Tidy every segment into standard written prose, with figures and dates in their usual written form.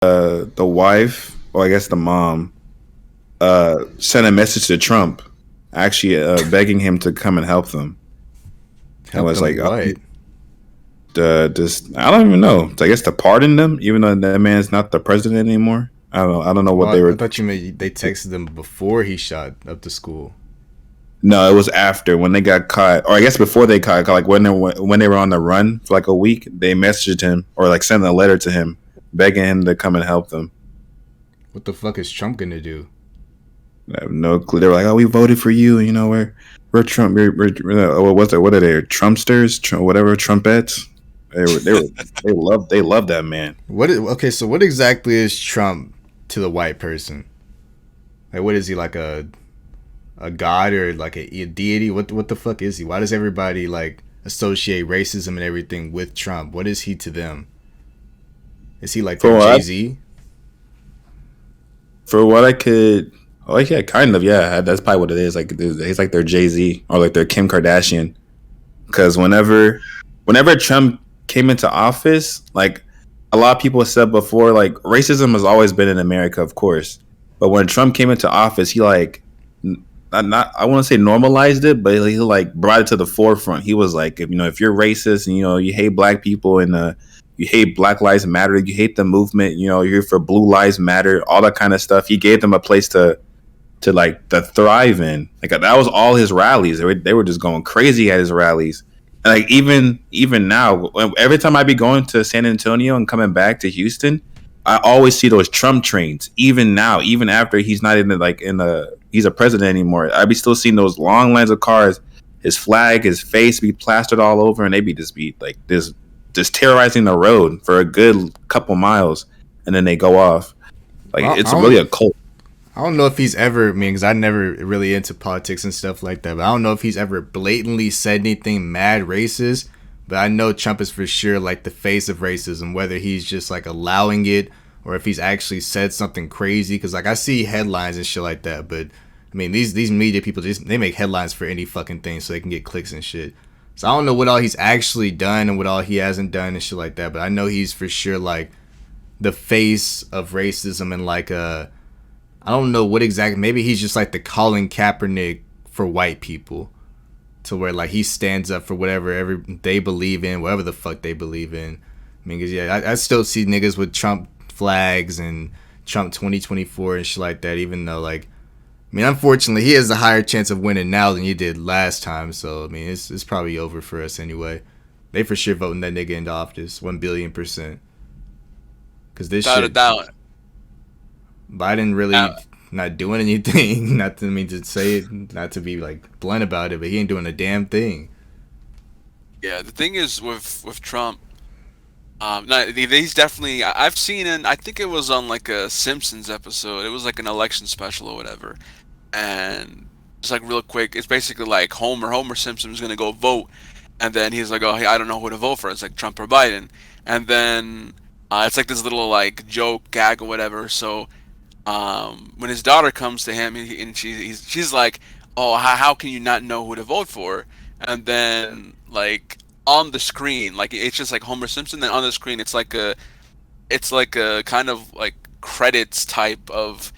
the wife, or I guess the mom, sent a message to Trump, actually begging him to come and help them. And Help was like, them what? just I don't even know. I guess to pardon them, even though that man's not the president anymore. I don't know. I don't know what they Well, I were. thought you meant they texted them before he shot up the school. No, it was after when they got caught, or I guess before they caught, like when they were on the run for like a week. They messaged him or like sent a letter to him, begging him to come and help them. What the fuck is Trump gonna do? I have no clue. They were like, "Oh, we voted for you. You know, we're Trump. What's that? What are they? Trumpsters? Whatever. Trumpettes. They love that man. Okay, so what exactly is Trump to the white person? Like, what is he, like a god or like a deity? What the fuck is he? Why does everybody like associate racism and everything with Trump? What is he to them? Is he like For their Jay what Z? for what I could. Oh yeah, kind of. Yeah, that's probably what it is. Like he's like their Jay Z or like their Kim Kardashian. Because whenever Trump came into office, like a lot of people said before, like racism has always been in America, of course. But when Trump came into office, he like not I want to say normalized it, but he like brought it to the forefront. He was like, if you're racist and you hate black people and you hate Black Lives Matter, you hate the movement, you're here for Blue Lives Matter, all that kind of stuff. He gave them a place to like the thrive in. Like that was all his rallies. They were just going crazy at his rallies. And like even now, every time I be going to San Antonio and coming back to Houston, I always see those Trump trains. Even now, even after he's not in the like in the he's a president anymore, I be still seeing those long lines of cars. His flag, his face be plastered all over, and they be like this, just terrorizing the road for a good couple miles, and then they go off. Like Well, it's really a cult. I don't know if he's ever, I mean, because I never really into politics and stuff like that, but I don't know if he's ever blatantly said anything mad racist. But I know Trump is for sure like the face of racism, whether he's just like allowing it or if he's actually said something crazy. Because like I see headlines and shit like that, but I mean these media people just they make headlines for any fucking thing so they can get clicks and shit. So I don't know what all he's actually done and what all he hasn't done and shit like that. But I know he's for sure like the face of racism and like I don't know what exactly. Maybe he's just like the Colin Kaepernick for white people, to where like he stands up for whatever they believe in, whatever the fuck they believe in. I mean, cause yeah, I still see niggas with Trump flags and Trump 2024 and shit like that. Even though like, I mean, unfortunately, he has a higher chance of winning now than he did last time. So I mean, it's probably over for us anyway. They for sure voting that nigga into office, 1 billion%. Cause this Without a shit, doubt. Biden really Uh, not doing anything. Not to mean to say it, not to be like blunt about it, but he ain't doing a damn thing. yeah, the thing is with Trump, no, he's definitely. I've seen in. I think it was on like a Simpsons episode. It was like an election special or whatever, and it's like real quick. It's basically like Homer Simpson's gonna go vote, and then he's like, oh, hey, I don't know who to vote for. It's like Trump or Biden, and then it's like this little like joke gag or whatever. So when his daughter comes to him and she's like, "Oh, how can you not know who to vote for?" And then like on the screen, like it's just like Homer Simpson. Then on the screen, it's like a kind of like credits type of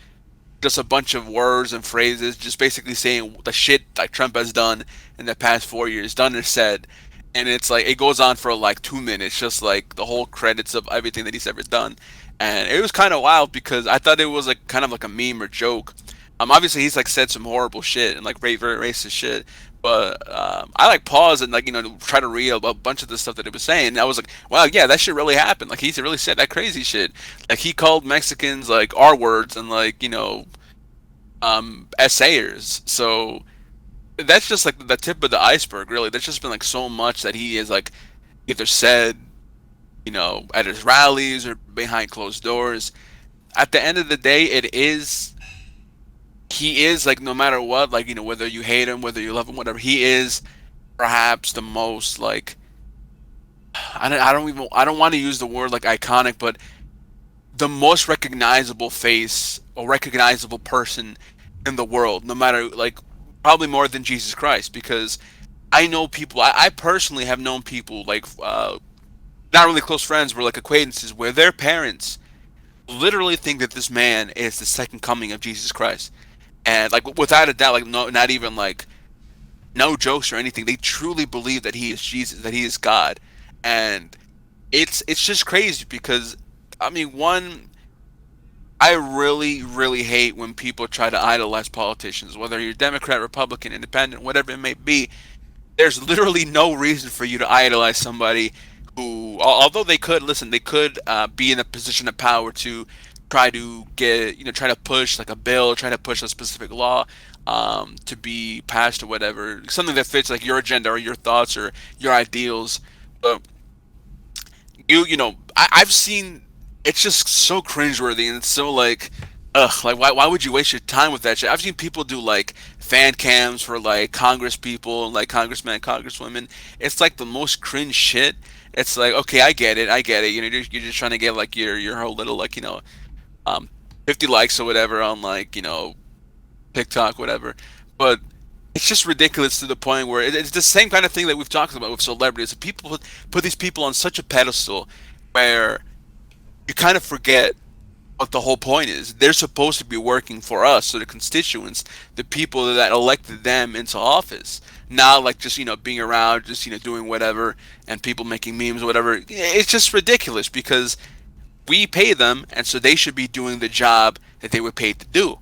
just a bunch of words and phrases, just basically saying the shit like Trump has done in the past 4 years, done or said. And it's like it goes on for like 2 minutes, just like the whole credits of everything that he's ever done. And it was kind of wild because I thought it was like kind of like a meme or joke. Obviously he's like said some horrible shit and like very racist shit. But I like paused and like try to read a bunch of the stuff that he was saying. And I was like, wow, yeah, that shit really happened. Like he really said that crazy shit. Like he called Mexicans like R words and like essayers. So that's just like the tip of the iceberg, really. There's just been like so much that he is like either said, at his rallies or behind closed doors. At the end of the day, he is like no matter what, like whether you hate him, whether you love him, whatever, he is perhaps the most like I don't want to use the word like iconic, but the most recognizable face or recognizable person in the world, no matter like probably more than Jesus Christ, because I know people. I personally have known people like not really close friends, were like acquaintances, where their parents literally think that this man is the second coming of Jesus Christ, and like without a doubt, like no, not even like no jokes or anything. They truly believe that he is Jesus, that he is God, and it's just crazy because I mean, one, I really really hate when people try to idolize politicians, whether you're Democrat, Republican, Independent, whatever it may be. There's literally no reason for you to idolize somebody who, although they could listen, they could be in a position of power to try to get, try to push like a bill, try to push a specific law to be passed or whatever, something that fits like your agenda or your thoughts or your ideals. But I've seen, it's just so cringeworthy and it's so like, ugh, like why would you waste your time with that shit? I've seen people do like fan cams for like Congress people and like congressmen, congresswomen. It's like the most cringe shit. It's like, okay, I get it. You're just trying to get like your whole little like um 50 likes or whatever on like TikTok, whatever. But it's just ridiculous to the point where it's the same kind of thing that we've talked about with celebrities. People put these people on such a pedestal where you kind of forget what the whole point is. They're supposed to be working for us, so the constituents, the people that elected them into office. Not like just being around, just doing whatever, and people making memes or whatever. It's just ridiculous because we pay them, and so they should be doing the job that they were paid to do.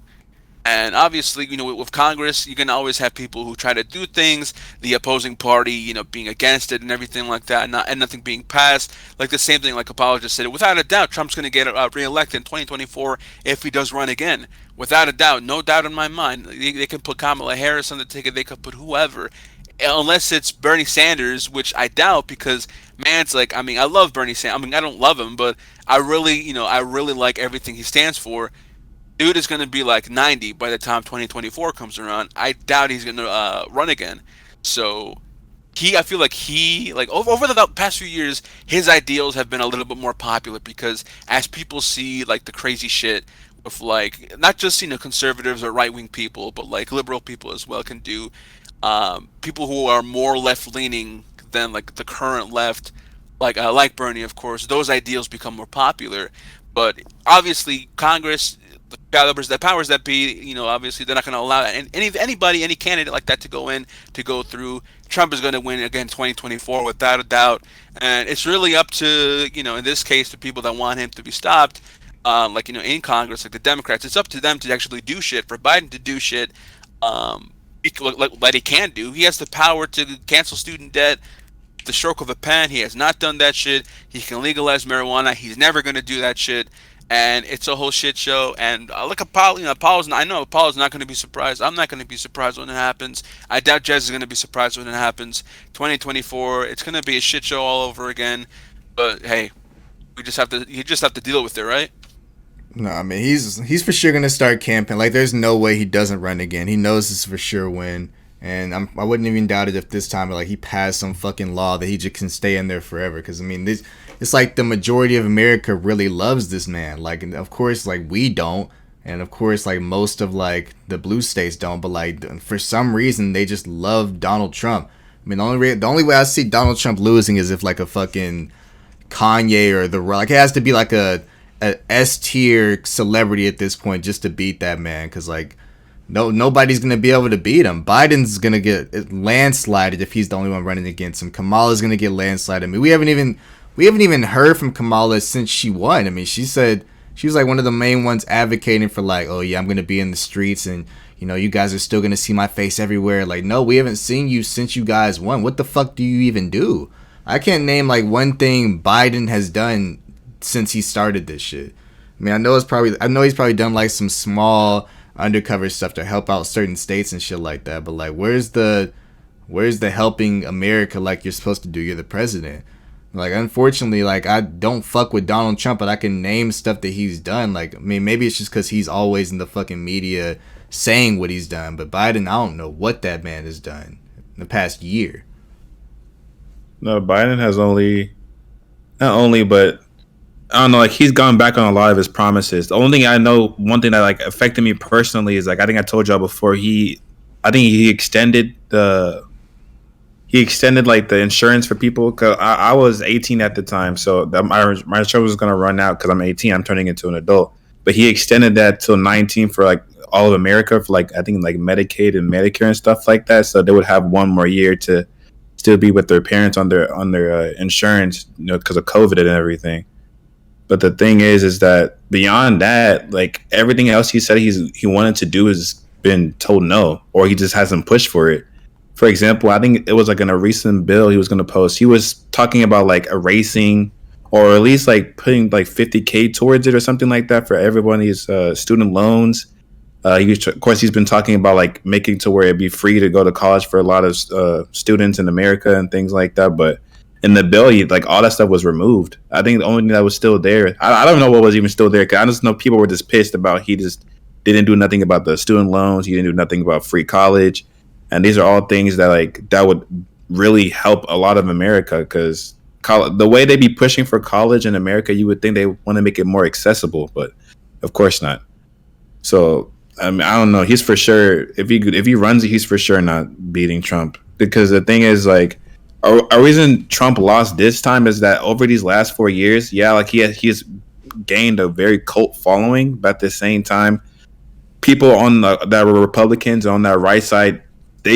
And obviously, with Congress, you can always have people who try to do things, the opposing party, being against it and everything like that, and nothing being passed. Like the same thing, like Apollo just said, without a doubt, Trump's going to get reelected in 2024 if he does run again. Without a doubt, no doubt in my mind. They can put Kamala Harris on the ticket, they could put whoever. Unless it's Bernie Sanders, which I doubt because man's like, I mean, I love Bernie Sanders. I mean, I don't love him, but I really like everything he stands for. Dude is going to be like 90 by the time 2024 comes around. I doubt he's going to run again. So I feel like over the past few years, his ideals have been a little bit more popular because as people see like the crazy shit with like not just conservatives or right wing people, but like liberal people as well can do. People who are more left leaning than like the current left, like Bernie, of course, those ideals become more popular. But obviously, Congress, the powers that be, obviously they're not going to allow anybody, any candidate like that to go through. Trump is going to win again 2024 without a doubt, and it's really up to in this case the people that want him to be stopped, like in Congress, like the Democrats. It's up to them to actually do shit. For Biden to do shit, like he can do. He has the power to cancel student debt, the stroke of a pen. He has not done that shit. He can legalize marijuana. He's never going to do that shit. And it's a whole shit show. And look, Apollo, I know Apollo's not going to be surprised. I'm not going to be surprised when it happens. I doubt Jez is going to be surprised when it happens. 2024, it's going to be a shit show all over again. But hey, you just have to deal with it, right? No, I mean he's for sure gonna start camping. Like there's no way he doesn't run again. He knows this is for sure win. And I wouldn't even doubt it if this time like he passed some fucking law that he just can stay in there forever. Because I mean this, it's like the majority of America really loves this man. Like and of course like we don't, and of course like most of like the blue states don't. But like for some reason they just love Donald Trump. I mean the only way I see Donald Trump losing is if like a fucking Kanye or like it has to be like a S tier celebrity at this point just to beat that man, because like nobody's gonna be able to beat him. Biden's gonna get landslided if he's the only one running against him. Kamala's gonna get landslided. I mean we haven't even heard from Kamala since she won. I mean she said she was like one of the main ones advocating for like, oh yeah, I'm gonna be in the streets and you guys are still gonna see my face everywhere. Like no, we haven't seen you since you guys won. What the fuck do you even do? I can't name like one thing Biden has done since he started this shit. I mean, I know he's probably done like some small undercover stuff to help out certain states and shit like that. But like, where's the helping America like you're supposed to do? You're the president. Like, unfortunately, like I don't fuck with Donald Trump, but I can name stuff that he's done. Like, I mean, maybe it's just because he's always in the fucking media saying what he's done. But Biden, I don't know what that man has done in the past year. No, Biden has not only, but I don't know, like he's gone back on a lot of his promises. The only thing I know, one thing that like affected me personally is like I think I told y'all before. I think he extended he extended like the insurance for people. Cause I was 18 at the time, so my insurance was gonna run out because I'm 18. I'm turning into an adult, but he extended that till 19 for like all of America for like I think like Medicaid and Medicare and stuff like that. So they would have one more year to still be with their parents on their insurance, because of COVID and everything. But the thing is that beyond that, like everything else he said he wanted to do has been told no, or he just hasn't pushed for it. For example, I think it was like in a recent bill he was going to post. He was talking about like erasing, or at least like putting like 50K towards it or something like that for everybody's student loans. Of course, he's been talking about like making to where it'd be free to go to college for a lot of students in America and things like that. But in the bill, like all that stuff was removed. I think the only thing that was still there, I don't know what was even still there. Cause I just know people were just pissed about he just didn't do nothing about the student loans. He didn't do nothing about free college, and these are all things that that would really help a lot of America because the way they be pushing for college in America, you would think they want to make it more accessible, but of course not. So I mean, I don't know. He's for sure if he runs it, he's for sure not beating Trump because the thing is like a reason Trump lost this time is that over these last 4 years, yeah, like he's gained a very cult following, but at the same time, people that were Republicans on that right side,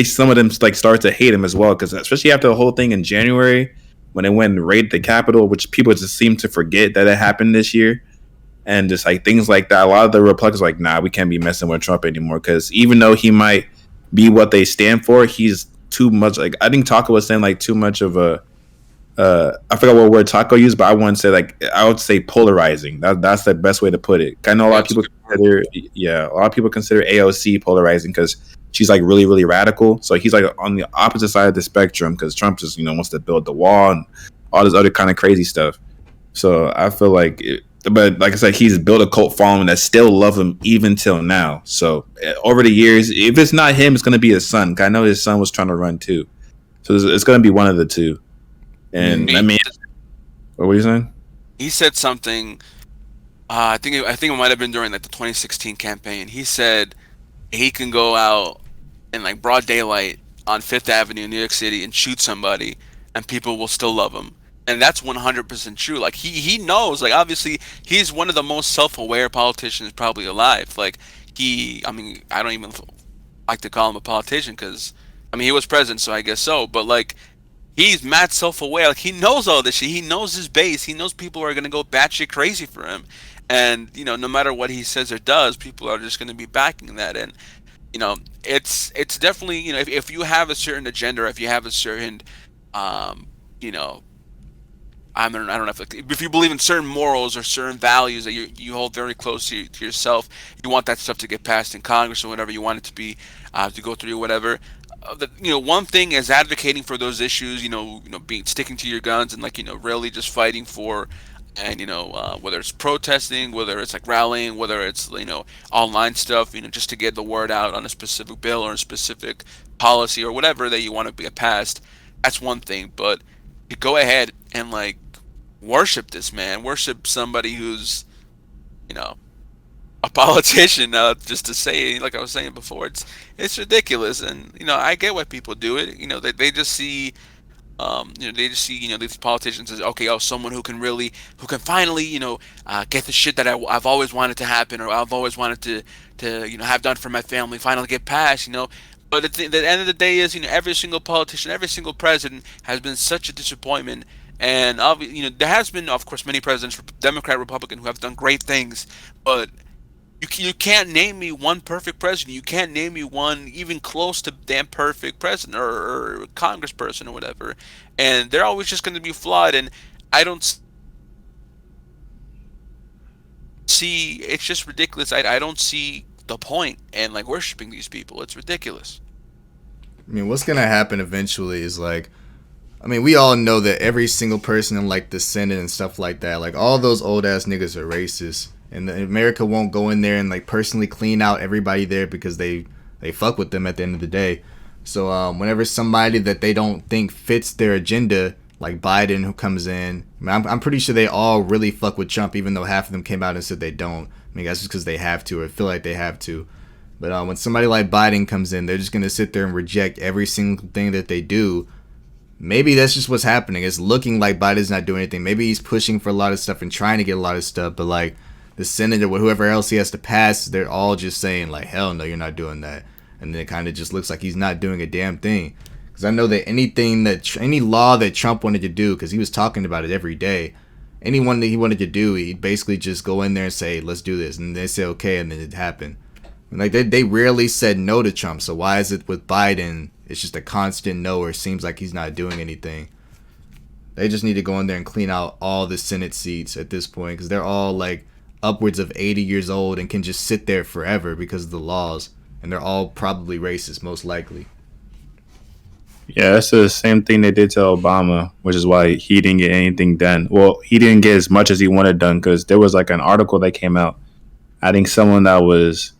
some of them like started to hate him as well because especially after the whole thing in January when they went and raided the Capitol, which people just seem to forget that it happened this year. And just like things like that, a lot of the Republicans are like, nah, we can't be messing with Trump anymore because even though he might be what they stand for, he's too much. Like I think Taco was saying like too much of a. I forgot what word Taco used, but I would say polarizing. That's the best way to put it. I know a lot of people consider AOC polarizing because she's like really really radical. So he's like on the opposite side of the spectrum because Trump just wants to build the wall and all this other kind of crazy stuff. So I feel like. But like I said, he's built a cult following that still love him even till now. So over the years, if it's not him, it's going to be his son. I know his son was trying to run too. So it's going to be one of the two. And I mean, what were you saying? He said something. I think it might have been during like the 2016 campaign. He said he can go out in like broad daylight on Fifth Avenue in New York City and shoot somebody, and people will still love him. And that's 100% true. Like he knows. Like obviously, he's one of the most self-aware politicians probably alive. Like I mean, I don't even like to call him a politician because I mean he was president, so I guess so. But like he's mad self-aware. Like he knows all this shit. He knows his base. He knows people are gonna go batshit crazy for him. And no matter what he says or does, people are just gonna be backing that. And it's definitely if you have a certain agenda, or if you have a certain you know I don't know if you believe in certain morals or certain values that you hold very close to yourself, you want that stuff to get passed in Congress or whatever. You want it to be to go through or whatever. One thing is advocating for those issues. Being sticking to your guns and really just fighting for, and whether it's protesting, whether it's like rallying, whether it's online stuff. Just to get the word out on a specific bill or a specific policy or whatever that you want to get passed. That's one thing, but you go ahead and worship this man, worship somebody who's a politician. Just to say, like I was saying before, it's ridiculous. And I get why people do it. They just see these politicians as someone who can finally get the shit that I've always wanted to happen, or I've always wanted to have done for my family, finally get passed. But at the end of the day is every single politician, every single president has been such a disappointment. And obviously, there has been, of course, many presidents, Democrat, Republican, who have done great things, but you can't name me one perfect president. You can't name me one even close to damn perfect president or congressperson or whatever. And they're always just going to be flawed. And I don't see. It's just ridiculous. I don't see the point in worshiping these people. It's ridiculous. I mean, what's gonna happen eventually is we all know that every single person in the Senate and stuff like that, all those old ass niggas are racist, and America won't go in there and personally clean out everybody there because they fuck with them at the end of the day. So whenever somebody that they don't think fits their agenda, like Biden, who comes in, I'm pretty sure they all really fuck with Trump, even though half of them came out and said they don't. I mean, that's just because they have to or feel like they have to. But when somebody like Biden comes in, they're just gonna sit there and reject every single thing that they do. maybe that's just what's happening. It's looking like Biden's not doing anything. Maybe he's pushing for a lot of stuff and trying to get a lot of stuff, but like the Senate or whoever else he has to pass, they're all just saying like, hell no, you're not doing that. And then it kind of just looks like he's not doing a damn thing. Because I know that any law that Trump wanted to do, because he was talking about it every day, anyone that he wanted to do, he'd basically just go in there and say, let's do this. And they say, okay, and then it happened. And like they rarely said no to Trump. So why is it with Biden, it's just a constant no, or it seems like he's not doing anything? They just need to go in there and clean out all the Senate seats at this point, because they're all like upwards of 80 years old and can just sit there forever because of the laws. And they're all probably racist, most likely. Yeah, that's the same thing they did to Obama, which is why he didn't get anything done. Well, he didn't get as much as he wanted done because there was like an article that came out. I think someone that was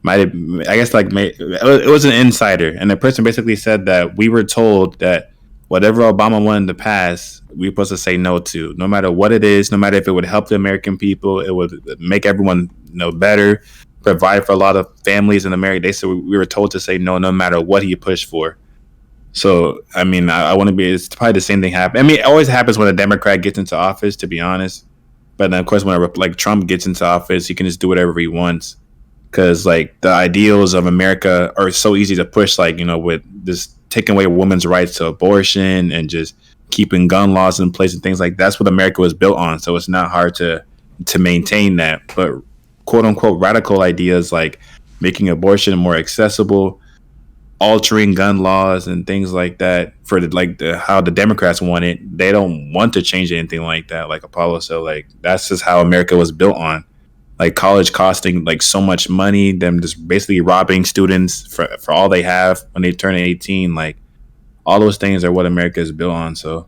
might have, I guess like it was an insider, and the person basically said that we were told that whatever Obama wanted to pass, we were supposed to say no to, no matter what it is, no matter if it would help the American people, it would make everyone better, provide for a lot of families in America. They said we were told to say no, no matter what he pushed for. So, I mean, I want to be. It's probably the same thing happen. I mean, it always happens when a Democrat gets into office, to be honest. But then, of course, when like Trump gets into office, he can just do whatever he wants because, like, the ideals of America are so easy to push. Like, with just taking away women's rights to abortion and just keeping gun laws in place and things like that's what America was built on. So it's not hard to maintain that. But quote unquote radical ideas like making abortion more accessible, altering gun laws and things like that for how the Democrats want it. They don't want to change anything like that, like Apollo. So like that's just how America was built on. Like college costing like so much money, them just basically robbing students for all they have when they turn 18. Like all those things are what America is built on. So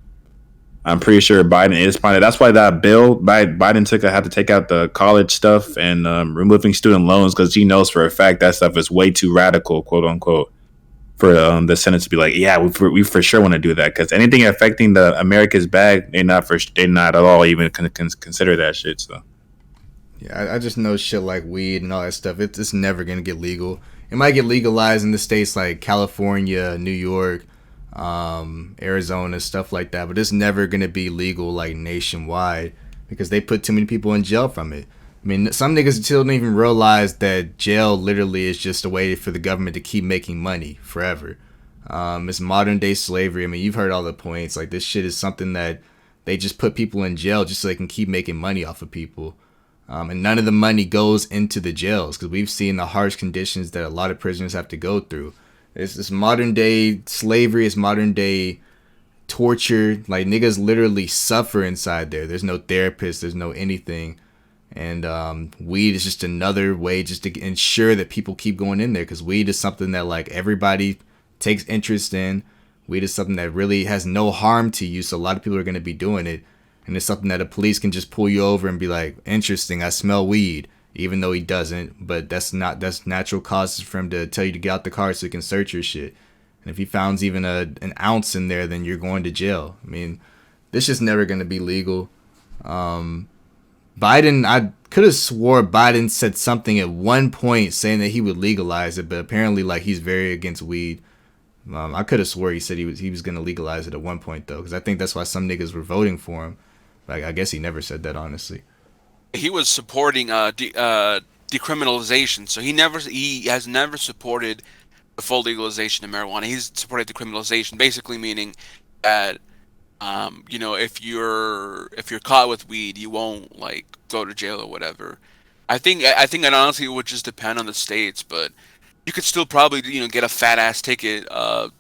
I'm pretty sure Biden is fine. That's why that bill Biden had to take out the college stuff and removing student loans because he knows for a fact that stuff is way too radical, quote unquote, for the Senate to be like, yeah, we for sure want to do that because anything affecting the America's bag, they not at all even consider that shit. So Yeah, I just know shit like weed and all that stuff. It's never gonna get legal. It might get legalized in the states like California, New York, Arizona, stuff like that. But it's never gonna be legal like nationwide because they put too many people in jail from it. I mean, some niggas still don't even realize that jail literally is just a way for the government to keep making money forever. It's modern day slavery. I mean, you've heard all the points. Like this shit is something that they just put people in jail just so they can keep making money off of people. And none of the money goes into the jails because we've seen the harsh conditions that a lot of prisoners have to go through. It's this modern day slavery, it's modern day torture. Like niggas literally suffer inside there. There's no therapist, there's no anything. And weed is just another way just to ensure that people keep going in there because weed is something that like everybody takes interest in. Weed is something that really has no harm to you, so a lot of people are going to be doing it. And it's something that the police can just pull you over and be like, interesting, I smell weed, even though he doesn't. But that's natural causes for him to tell you to get out the car so he can search your shit. And if he finds even an ounce in there, then you're going to jail. I mean, this is never going to be legal. Biden, I could have swore Biden said something at one point saying that he would legalize it, but apparently like he's very against weed. I could have swore he said he was going to legalize it at one point though, because I think that's why some niggas were voting for him. Like I guess he never said that honestly. He was supporting decriminalization, so he has never supported the full legalization of marijuana. He's supported decriminalization, basically meaning that if you're caught with weed, you won't like go to jail or whatever. I think that honestly it would just depend on the states, but you could still probably get a fat ass ticket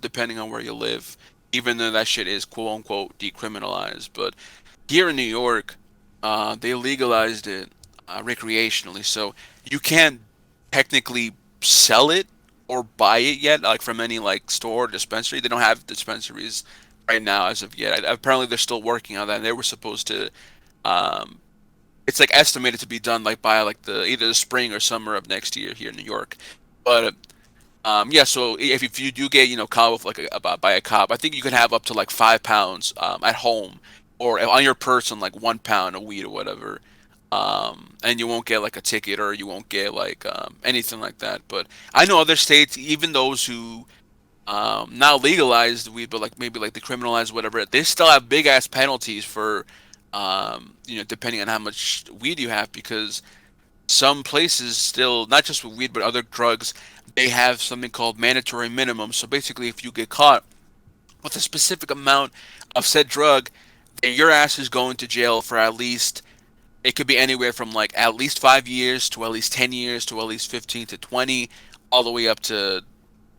depending on where you live, even though that shit is quote unquote decriminalized. But here in New York, they legalized it recreationally, so you can't technically sell it or buy it yet, like from any like store or dispensary. They don't have dispensaries right now as of yet. Apparently, they're still working on that. And they were supposed to. Um, it's like estimated to be done like by like the either the spring or summer of next year here in New York. But yeah, so if you do get caught with like by a cop, I think you can have up to like 5 pounds at home or on your person like 1 pound of weed or whatever. And you won't get like a ticket or you won't get like anything like that. But I know other states, even those who not legalized weed, but like maybe like decriminalized whatever, they still have big ass penalties for, depending on how much weed you have, because some places still, not just with weed but other drugs, they have something called mandatory minimum. So basically, if you get caught with a specific amount of said drug, then your ass is going to jail for at least, it could be anywhere from like at least 5 years to at least 10 years to at least 15 to 20, all the way up to,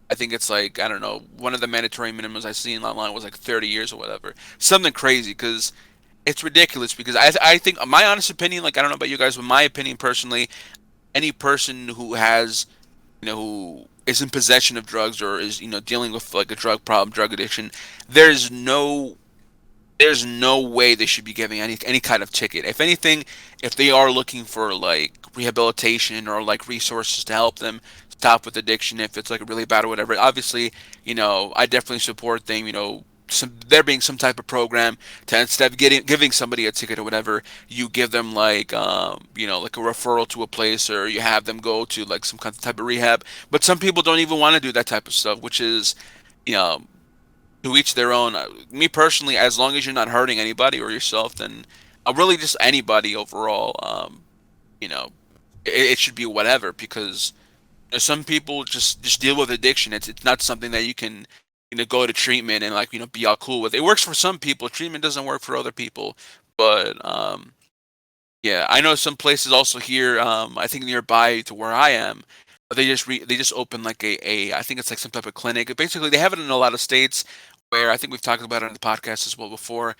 I think it's like, I don't know, one of the mandatory minimums I seen online was like 30 years or whatever. Something crazy, because it's ridiculous. Because I think, my honest opinion, like, I don't know about you guys, but my opinion personally, any person who has, who is in possession of drugs or is, dealing with like a drug problem, drug addiction, there's no there's no way they should be giving any kind of ticket. If anything, if they are looking for like rehabilitation or like resources to help them stop with addiction, if it's like really bad or whatever, obviously, I definitely support them. There being some type of program to, instead of giving somebody a ticket or whatever, you give them like like a referral to a place, or you have them go to like some kind of type of rehab. But some people don't even want to do that type of stuff, which is, you know to each their own. Me personally, as long as you're not hurting anybody or yourself, then really just anybody overall, you know, it should be whatever. Because some people just deal with addiction. It's not something that you can, go to treatment and like, be all cool with. It works for some people. Treatment doesn't work for other people. But yeah, I know some places also here. I think nearby to where I am, they just opened like a I think it's like some type of clinic. Basically, they have it in a lot of states, where I think we've talked about it on the podcast as well before.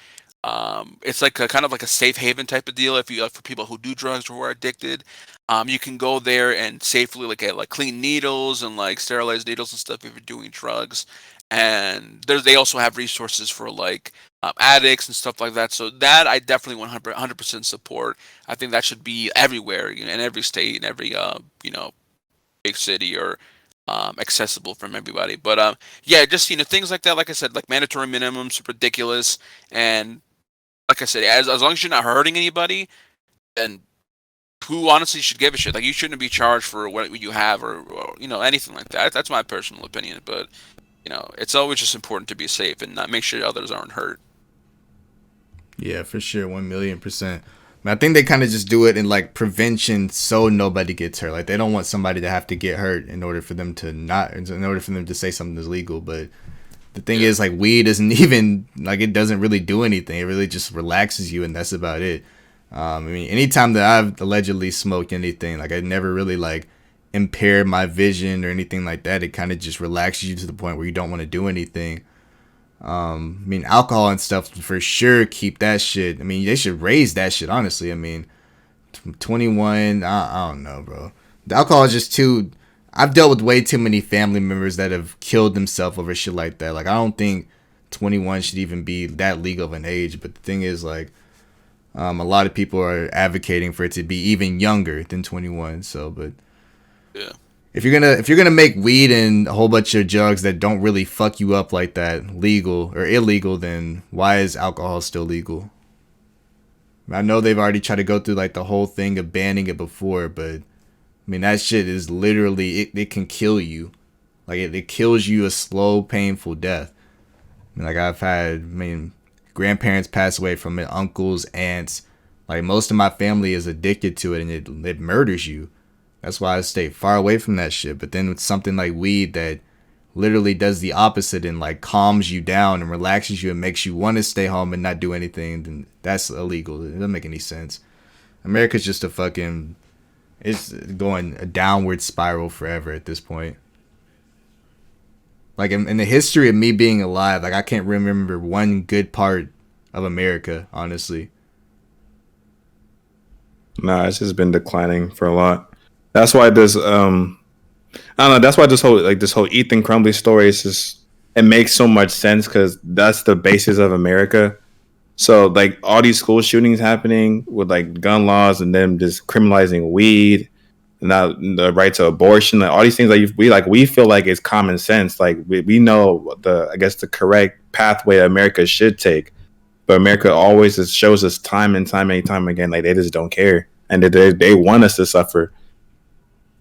It's like a kind of like a safe haven type of deal. If you for people who do drugs or who are addicted, you can go there and safely like get like clean needles and like sterilized needles and stuff if you're doing drugs. And they also have resources for like addicts and stuff like that. So that I definitely 100% support. I think that should be everywhere, in every state, in every big city, or accessible from everybody. But yeah, just things like that. Like I said, like mandatory minimums, ridiculous. And like I said, as long as you're not hurting anybody, then who honestly should give a shit? Like, you shouldn't be charged for what you have, or anything like that. That's my personal opinion. But it's always just important to be safe and not make sure others aren't hurt. Yeah, for sure, 1,000,000%. I think they kind of just do it in like prevention, so nobody gets hurt. Like, they don't want somebody to have to get hurt in order for them to not, in order for them to say something is legal. But the thing is, like, weed isn't even like, it doesn't really do anything. It really just relaxes you, and that's about it. I mean, anytime that I've allegedly smoked anything, like, I never really like impaired my vision or anything like that. It kind of just relaxes you to the point where you don't want to do anything. I mean, alcohol and stuff for sure keep that shit. I mean, they should raise that shit, honestly. I mean, 21, I don't know, bro. The alcohol is just too. I've dealt with way too many family members that have killed themselves over shit like that. Like, I don't think 21 should even be that legal of an age. But the thing is, like, a lot of people are advocating for it to be even younger than 21. So, but Yeah. if you're gonna make weed and a whole bunch of drugs that don't really fuck you up like that legal or illegal, then why is alcohol still legal? I know they've already tried to go through like the whole thing of banning it before, but I mean, that shit is literally, it can kill you. Like, it kills you a slow, painful death. I mean, like, grandparents pass away from it, uncles, aunts. Like, most of my family is addicted to it, and it murders you. That's why I stay far away from that shit. But then with something like weed that literally does the opposite and like calms you down and relaxes you and makes you want to stay home and not do anything, then that's illegal. It doesn't make any sense. America's just it's going a downward spiral forever at this point. Like, in the history of me being alive, like, I can't remember one good part of America, honestly. Nah, it's just been declining for a lot. That's why this I don't know. That's why this whole Ethan Crumbley story is just, it makes so much sense, because that's the basis of America. So like all these school shootings happening with like gun laws and them just criminalizing weed, and now the right to abortion, like all these things, like we feel like it's common sense. Like we know I guess the correct pathway America should take, but America always just shows us time and time again, like they just don't care, and they want us to suffer.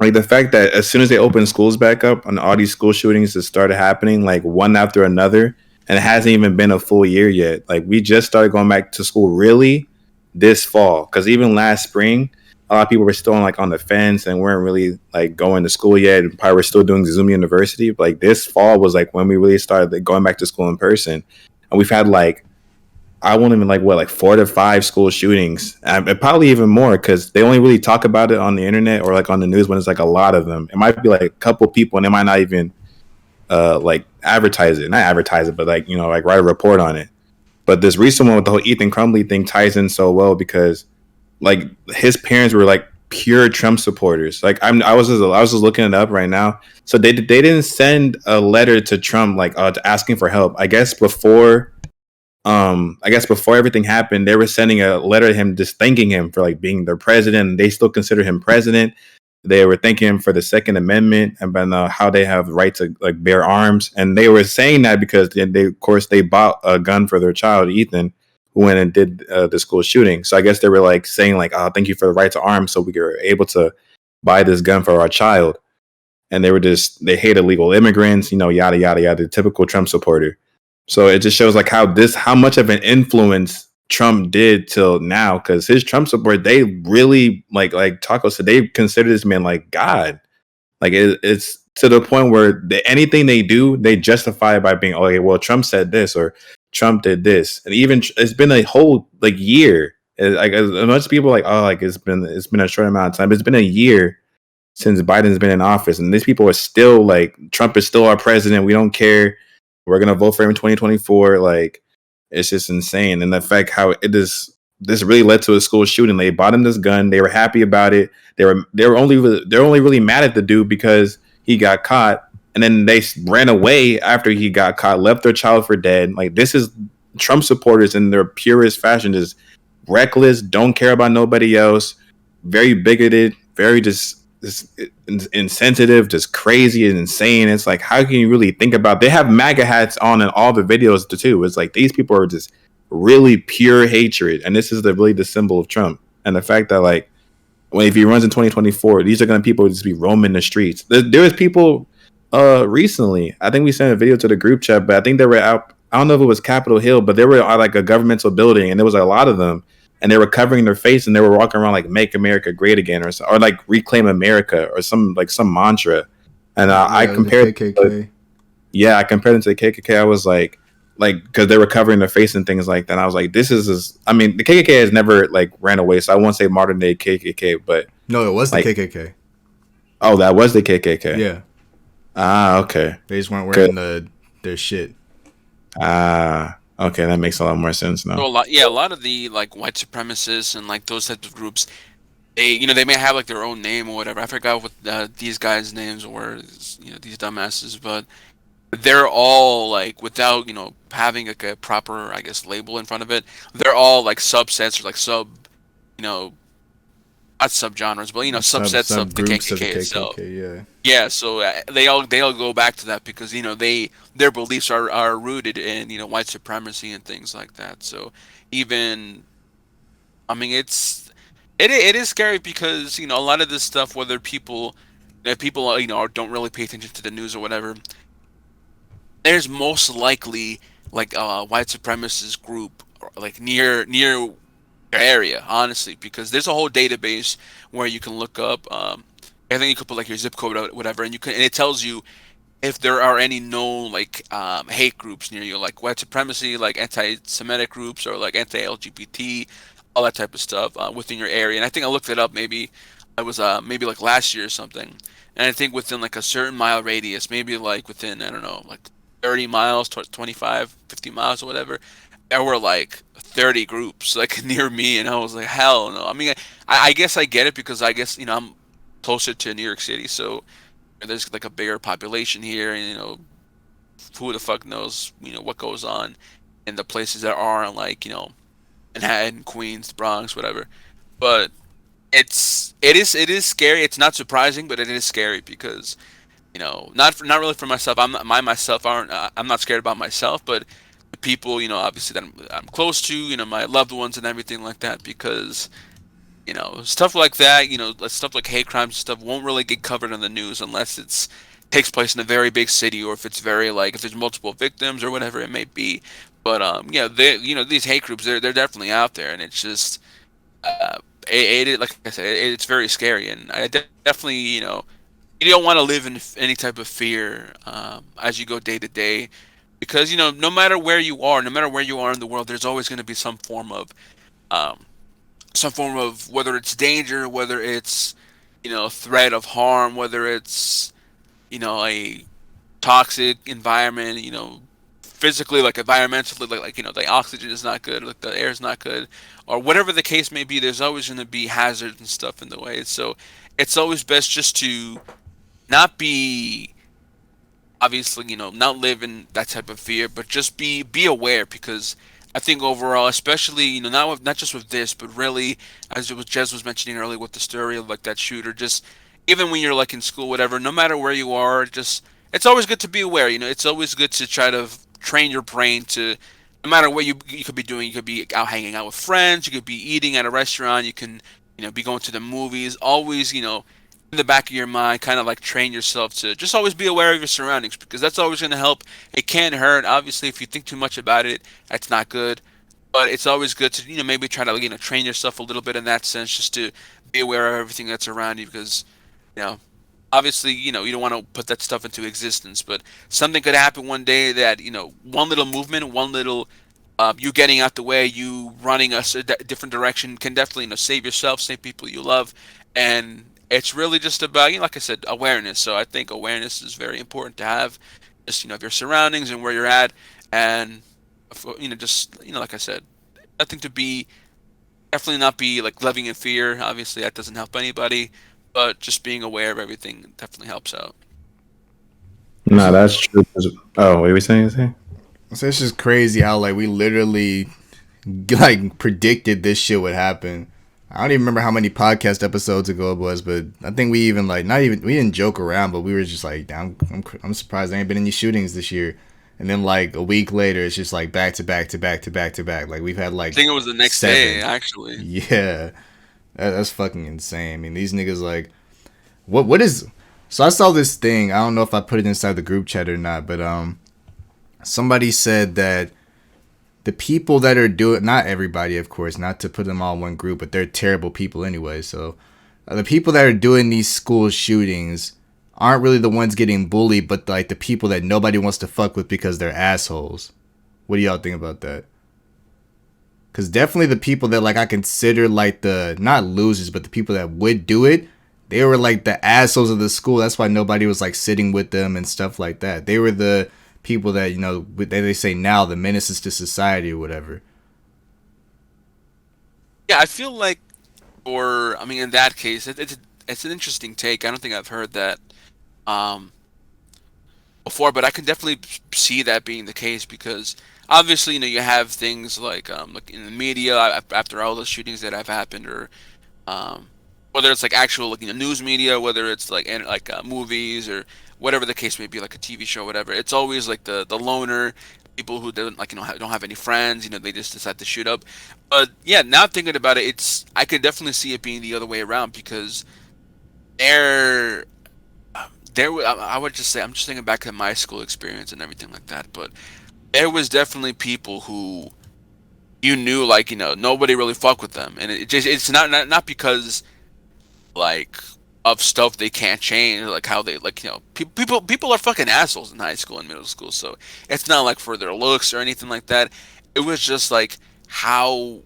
Like the fact that as soon as they opened schools back up, and all these school shootings just started happening, like one after another, and it hasn't even been a full year yet. Like we just started going back to school really this fall, because even last spring, a lot of people were still on the fence and weren't really like going to school yet. And probably were still doing Zoom University. But, like this fall was like when we really started like, going back to school in person, and we've had like I won't even like 4 to 5 school shootings, and probably even more because they only really talk about it on the internet or like on the news when it's like a lot of them. It might be like a couple people, and they might not even like not advertise it, but like like write a report on it. But this recent one with the whole Ethan Crumbley thing ties in so well because like his parents were like pure Trump supporters. Like I was just looking it up right now. So they didn't send a letter to Trump like asking for help. I guess before everything happened, they were sending a letter to him just thanking him for like being their president. They still consider him president. They were thanking him for the Second Amendment and how they have the right to like bear arms. And they were saying that because of course, they bought a gun for their child, Ethan, who went and did the school shooting. So I guess they were like saying like, "Oh, thank you for the right to arms," so we were able to buy this gun for our child. And they hate illegal immigrants, yada yada yada, the typical Trump supporter. So it just shows like how much of an influence Trump did till now, because his Trump support, they really like Taco said, they consider this man like God. Like it's to the point where anything they do, they justify it by being, oh, okay, well, Trump said this or Trump did this, and even it's been a whole like year. Like as much people like, oh, like it's been a short amount of time. It's been a year since Biden's been in office, and these people are still like, Trump is still our president. We don't care. We're gonna vote for him in 2024. Like, it's just insane, and the fact how this really led to a school shooting. They bought him this gun. They were happy about it. They're only really mad at the dude because he got caught, and then they ran away after he got caught, left their child for dead. Like, this is Trump supporters in their purest fashion, just reckless, don't care about nobody else, very bigoted, very just insensitive, just crazy and insane. It's like, how can you really think about? They have MAGA hats on in all the videos too. It's like these people are just really pure hatred, and this is the symbol of Trump. And the fact that like if he runs in 2024, these are gonna people just be roaming the streets. There was people recently. I think we sent a video to the group chat, but I think they were out. I don't know if it was Capitol Hill, but they were at like a governmental building, and there was a lot of them, and they were covering their face, and they were walking around like "Make America Great Again" or like "Reclaim America" or some mantra. And I compared, I compared them to the KKK. I was like because they were covering their face and things like that. And I was like, I mean, the KKK has never like ran away, so I won't say modern day KKK, but no, it was like, the KKK. Oh, that was the KKK. Yeah. Ah, okay. They just weren't wearing their shit. Ah, okay, that makes a lot more sense now. So a lot of the like white supremacists and like those types of groups, they may have like their own name or whatever. I forgot what these guys' names were, these dumbasses, but they're all like, without having like a proper, I guess, label in front of it, they're all like subsets or like you know not subgenres, but subsets of the KKK itself. Yeah, so they all go back to that because their beliefs are rooted in white supremacy and things like that. So even, I mean, it is scary because a lot of this stuff, whether people if people don't really pay attention to the news or whatever, there's most likely like a white supremacist group like near your area, honestly, because there's a whole database where you can look up. I think you could put like your zip code or whatever, and it tells you if there are any known like hate groups near you, like white supremacy, like anti-Semitic groups, or like anti-LGBT, all that type of stuff within your area. And I think I looked it up. Maybe it was maybe like last year or something. And I think within like a certain mile radius, maybe like within, I don't know, like 30 miles, 25, 50 miles or whatever, there were like 30 groups like near me, and I was like, hell no. I mean, I guess I get it because I guess I'm closer to New York City, so there's like a bigger population here, and who the fuck knows what goes on in the places that aren't like Manhattan, Queens, Bronx, whatever. But it is scary. It's not surprising, but it is scary because not really for myself. I'm not scared about myself, but the people obviously that I'm close to, my loved ones and everything like that, because Stuff like that. Stuff like hate crimes and stuff won't really get covered in the news unless it's takes place in a very big city, or if it's very like if there's multiple victims or whatever it may be. But yeah, these hate groups, they're definitely out there, and it's just uh, like I said, it's very scary, and I definitely you don't want to live in any type of fear as you go day to day, because no matter where you are, no matter where you are in the world, there's always going to be um, some form of whether it's danger, whether it's threat of harm, whether it's a toxic environment, physically, like environmentally, like the oxygen is not good, like the air is not good, or whatever the case may be. There's always going to be hazards and stuff in the way. So it's always best just to not be obviously not live in that type of fear, but just be aware, because I think overall, especially not just with this, but really as it was Jez was mentioning earlier with the story of like that shooter, just even when you're like in school, whatever, no matter where you are, just it's always good to be aware. It's always good to try to train your brain to, no matter what you could be doing, you could be out hanging out with friends, you could be eating at a restaurant, you can be going to the movies, always in the back of your mind, kind of like train yourself to just always be aware of your surroundings, because that's always going to help. It can't hurt. Obviously, if you think too much about it, that's not good. But it's always good to maybe try to train yourself a little bit in that sense, just to be aware of everything that's around you, because you know obviously you don't want to put that stuff into existence, but something could happen one day that one little movement, one little you getting out the way, you running different direction can definitely save yourself, save people you love, and it's really just about like I said, awareness. So I think awareness is very important to have, just of your surroundings and where you're at, and just like I said, nothing to be definitely not be like living in fear. Obviously, that doesn't help anybody, but just being aware of everything definitely helps out. It's No, just, that's true. Oh, what were we saying? it's just crazy how like we literally like predicted this shit would happen. I don't even remember how many podcast episodes ago it was, but I think we even like not even we didn't joke around, but we were just like, I'm surprised there ain't been any shootings this year. And then like a week later, it's just like back to back to back to back to back. Like we've had I like think it was the next day, seven. actually. Yeah, that's fucking insane. I mean, these niggas like what is? So I saw this thing. I don't know if I put it inside the group chat or not, but somebody said that the people that are doing, not everybody, of course, not to put them all in one group, but they're terrible people anyway. So the people that are doing these school shootings aren't really the ones getting bullied, but like the people that nobody wants to fuck with because they're assholes. What do y'all think about that? Because definitely the people that like I consider like the not losers, but the people that would do it, they were like the assholes of the school. That's why nobody was like sitting with them and stuff like that. They were the people that they say now the menaces to society or whatever. Yeah, I feel like, or I mean, in that case, it's an interesting take. I don't think I've heard that um, before, but I can definitely see that being the case, because obviously, you have things like in the media after all the shootings that have happened, or um, whether it's like actual like, news media, whether it's like movies or whatever the case may be, like a TV show, whatever. It's always like the loner people who don't like don't have any friends. They just decide to shoot up. But yeah, now thinking about it, I could definitely see it being the other way around, because there I would just say, I'm just thinking back to my school experience and everything like that, but there was definitely people who you knew, like nobody really fucked with them, and it's not because like of stuff they can't change, like how they like people are fucking assholes in high school and middle school, so it's not like for their looks or anything like that. It was just like how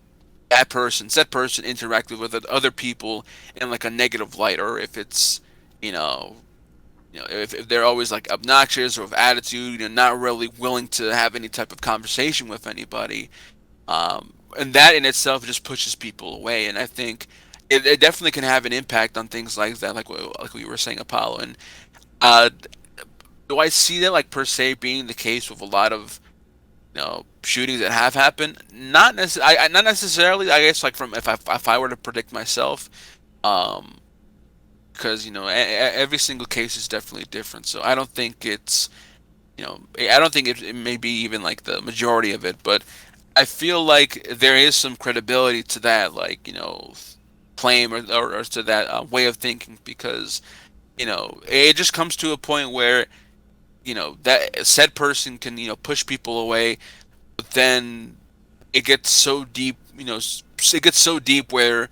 said person interacted with other people in like a negative light, or if it's you know if they're always like obnoxious or with attitude and not really willing to have any type of conversation with anybody, and that in itself just pushes people away. And I think it definitely can have an impact on things like that, like we were saying, Apollo. And uh, do I see that like per se being the case with a lot of shootings that have happened? Not necessarily. I guess like from if I were to predict myself, um, because every single case is definitely different. So I don't think I don't think it may be even like the majority of it, but I feel like there is some credibility to that. Like claim or to that way of thinking, because it just comes to a point where that said person can push people away, but then it gets so deep, it gets so deep where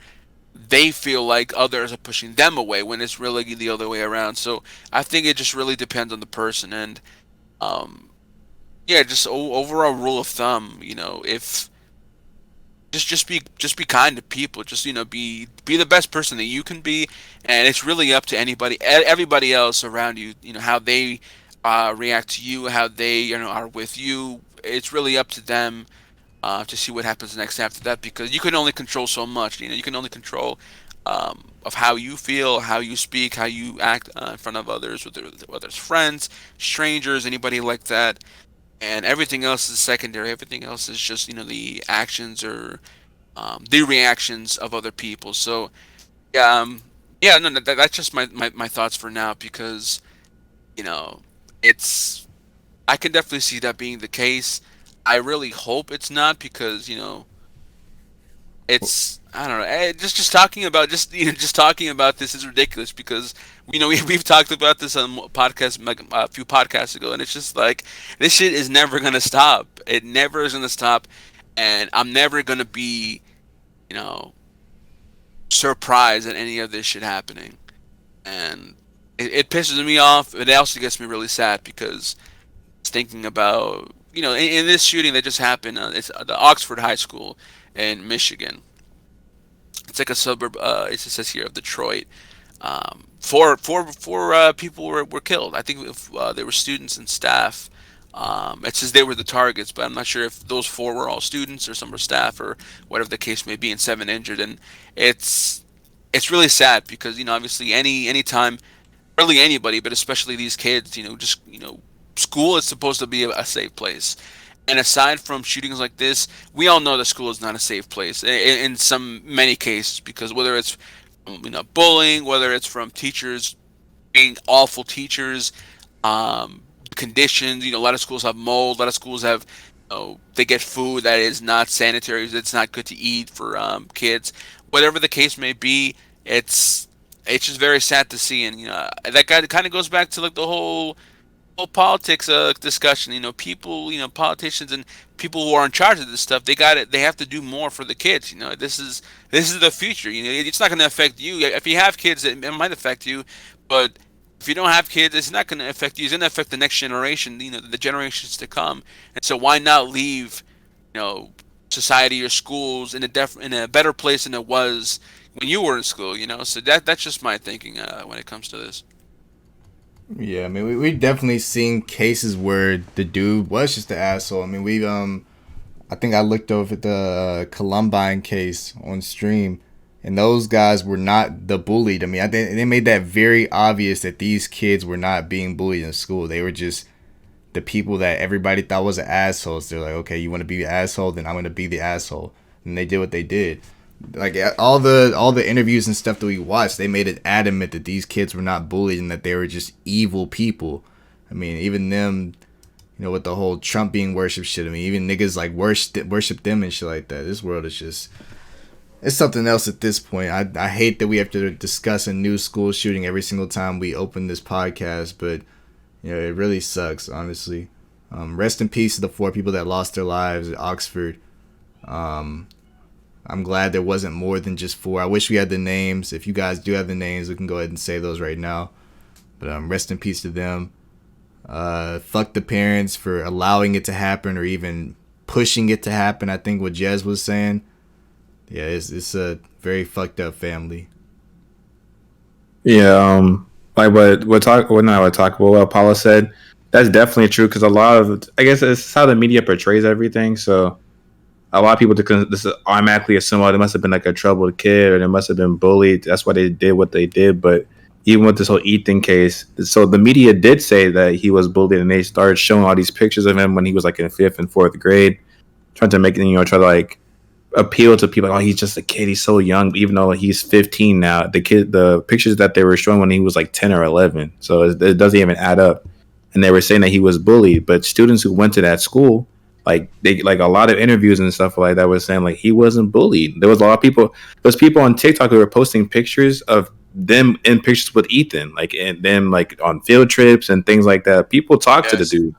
they feel like others are pushing them away when it's really the other way around. So I think it just really depends on the person. And um, yeah, just overall rule of thumb, if just be kind to people, just be the best person that you can be, and it's really up to everybody else around you, how they react to you, how they are with you. It's really up to them to see what happens next after that, because you can only control so much. You can only control of how you feel, how you speak, how you act in front of others, whether it's friends, strangers, anybody like that. And everything else is secondary. Everything else is just the actions or the reactions of other people. So yeah, yeah, no, that's just my thoughts for now, because you know it's I can definitely see that being the case. I really hope it's not, because it's I don't know. Just talking about just talking about this is ridiculous, because we've talked about this on podcast like, a few podcasts ago, and it's just like this shit is never gonna stop. It never is gonna stop, and I'm never gonna be you know surprised at any of this shit happening, and it pisses me off. It also gets me really sad, because it's thinking about in this shooting that just happened. It's the Oxford High School in Michigan. It's like a suburb. It says here of Detroit. Four people were killed. I think they were students and staff. It says they were the targets, but I'm not sure if those four were all students or some were staff or whatever the case may be. And seven injured, and it's really sad, because obviously anytime, really anybody, but especially these kids, just school is supposed to be a safe place. And aside from shootings like this, we all know that school is not a safe place in many cases, because whether it's bullying, whether it's from teachers being awful teachers, conditions. A lot of schools have mold. A lot of schools have they get food that is not sanitary. It's not good to eat for kids. Whatever the case may be, it's just very sad to see. And that kind of goes back to like the whole politics discussion. People, politicians and people who are in charge of this stuff, they got it. They have to do more for the kids. This is the future. It's not going to affect you. If you have kids, it might affect you, but if you don't have kids, it's not going to affect you. It's going to affect the next generation. The generations to come. And so why not leave, society or schools in a better place than it was when you were in school. So that's just my thinking when it comes to this. Yeah, I mean, we definitely seen cases where the dude was just an asshole. I mean, I think I looked over at the Columbine case on stream, and those guys were not the bullied. I mean, I think they made that very obvious that these kids were not being bullied in school. They were just the people that everybody thought was assholes. They're like, okay, you want to be an asshole, then I'm going to be the asshole. And they did what they did. Like all the interviews and stuff that we watched, they made it adamant that these kids were not bullied and that they were just evil people. I mean, even them, with the whole Trump being worshipped shit. I mean, even niggas like worship them and shit like that. This world is just, it's something else at this point. I hate that we have to discuss a new school shooting every single time we open this podcast, but it really sucks, honestly. Rest in peace to the 4 people that lost their lives at Oxford. I'm glad there wasn't more than just 4. I wish we had the names. If you guys do have the names, we can go ahead and say those right now. But rest in peace to them. Fuck the parents for allowing it to happen or even pushing it to happen. I think what Jez was saying. Yeah, it's a very fucked up family. Yeah, like what Paula said, that's definitely true, because a lot of, I guess it's how the media portrays everything. So a lot of people this automatically assume, oh, they must have been like a troubled kid or they must have been bullied. That's why they did what they did. But even with this whole Ethan case, so the media did say that he was bullied, and they started showing all these pictures of him when he was like in 5th and 4th grade, trying to make it, try to like appeal to people. Like, oh, he's just a kid. He's so young, even though he's 15 now. The pictures that they were showing when he was like 10 or 11. So it doesn't even add up. And they were saying that he was bullied, but students who went to that school, like they like a lot of interviews and stuff like that was saying like he wasn't bullied. There was a lot of people. There's people on TikTok who were posting pictures of them in pictures with Ethan, like and them like on field trips and things like that. People talk to the Yes. dude.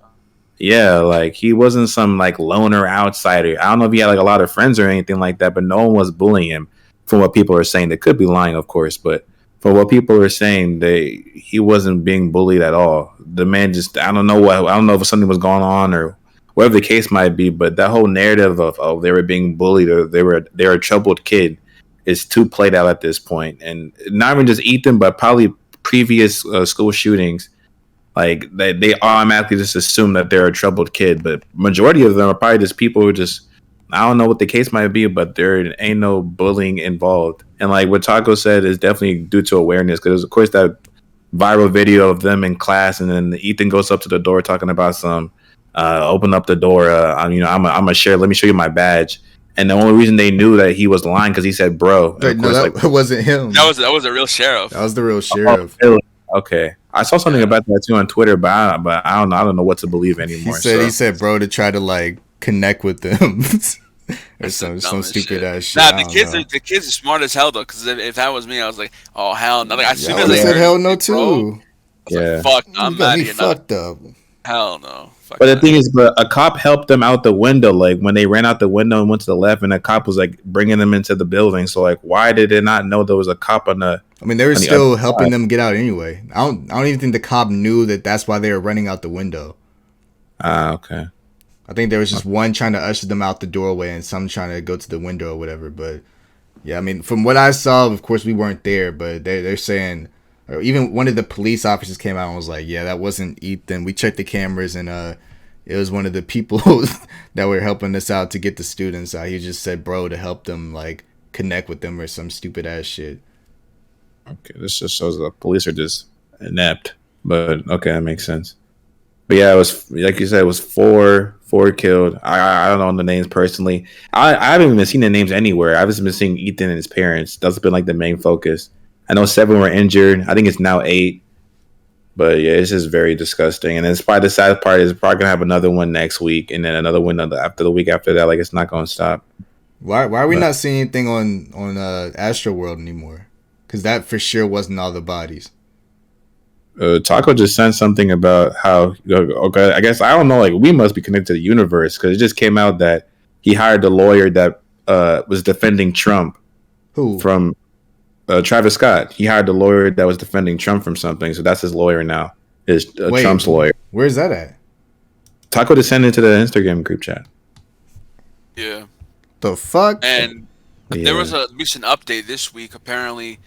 Yeah, like he wasn't some like loner outsider. I don't know if he had like a lot of friends or anything like that, but no one was bullying him. From what people are saying, they could be lying, of course, but for what people are saying, he wasn't being bullied at all. The man just I don't know if something was going on or whatever the case might be, but that whole narrative of they were being bullied or they were a troubled kid is too played out at this point, and not even just Ethan, but probably previous school shootings like they automatically just assume that they're a troubled kid, but majority of them are probably just people who just I don't know what the case might be, but there ain't no bullying involved. And like what Taco said is definitely due to awareness because of course that viral video of them in class, and then Ethan goes up to the door talking about some open up the door. I'm a share. Let me show you my badge. And the only reason they knew that he was lying because he said bro. And Wait, of no, course, that wasn't him. That was a real sheriff. That was the real sheriff. oh, really? Okay. I saw something about that too on Twitter, but I don't know. I don't know what to believe anymore. He said, bro, to try to like connect with them or some stupid ass shit. Nah, the kids are smart as hell though. Because if that was me, I was like, oh hell no. Like, as soon I as would I have said heard hell no it, bro, too. Yeah. fuck, no, I'm You got mad me here. fucked up. Hell no. Fuck But the that. thing is, but a cop helped them out the window. Like when they ran out the window and went to the left, and the cop was like bringing them into the building. So like, why did they not know there was a cop on the? I mean, they were on the still other helping side? them get out anyway. I don't even think the cop knew that that's why they were running out the window. Ah, okay. I think there was just one trying to usher them out the doorway and some trying to go to the window or whatever. But yeah, I mean, from what I saw, of course we weren't there, but they're saying, or even one of the police officers came out and was like, yeah, that wasn't Ethan. We checked the cameras and it was one of the people that were helping us out to get the students out. He just said bro to help them like connect with them or some stupid ass shit. Okay, this just shows the police are just inept. But okay, that makes sense. But yeah, it was like you said, it was four killed. I don't know the names personally. I haven't even seen the names anywhere. I've just been seeing Ethan and his parents. That's been like the main focus. I know 7 were injured. I think it's now 8. But yeah, it's just very disgusting. And it's probably the sad part is probably gonna have another one next week, and then another one after the week after that. Like it's not gonna stop. Why are we not seeing anything on Astro World anymore? Because that for sure wasn't all the bodies. Taco just sent something about how okay, I guess I don't know. Like we must be connected to the universe because it just came out that he hired a lawyer that was defending Trump Who? from Travis Scott. He hired a lawyer that was defending Trump from something, so that's his lawyer now. Is Wait, Trump's lawyer. Where's that at? Taco just sent it to the Instagram group chat. Yeah. The fuck? And Yeah. there was a recent update this week. Apparently,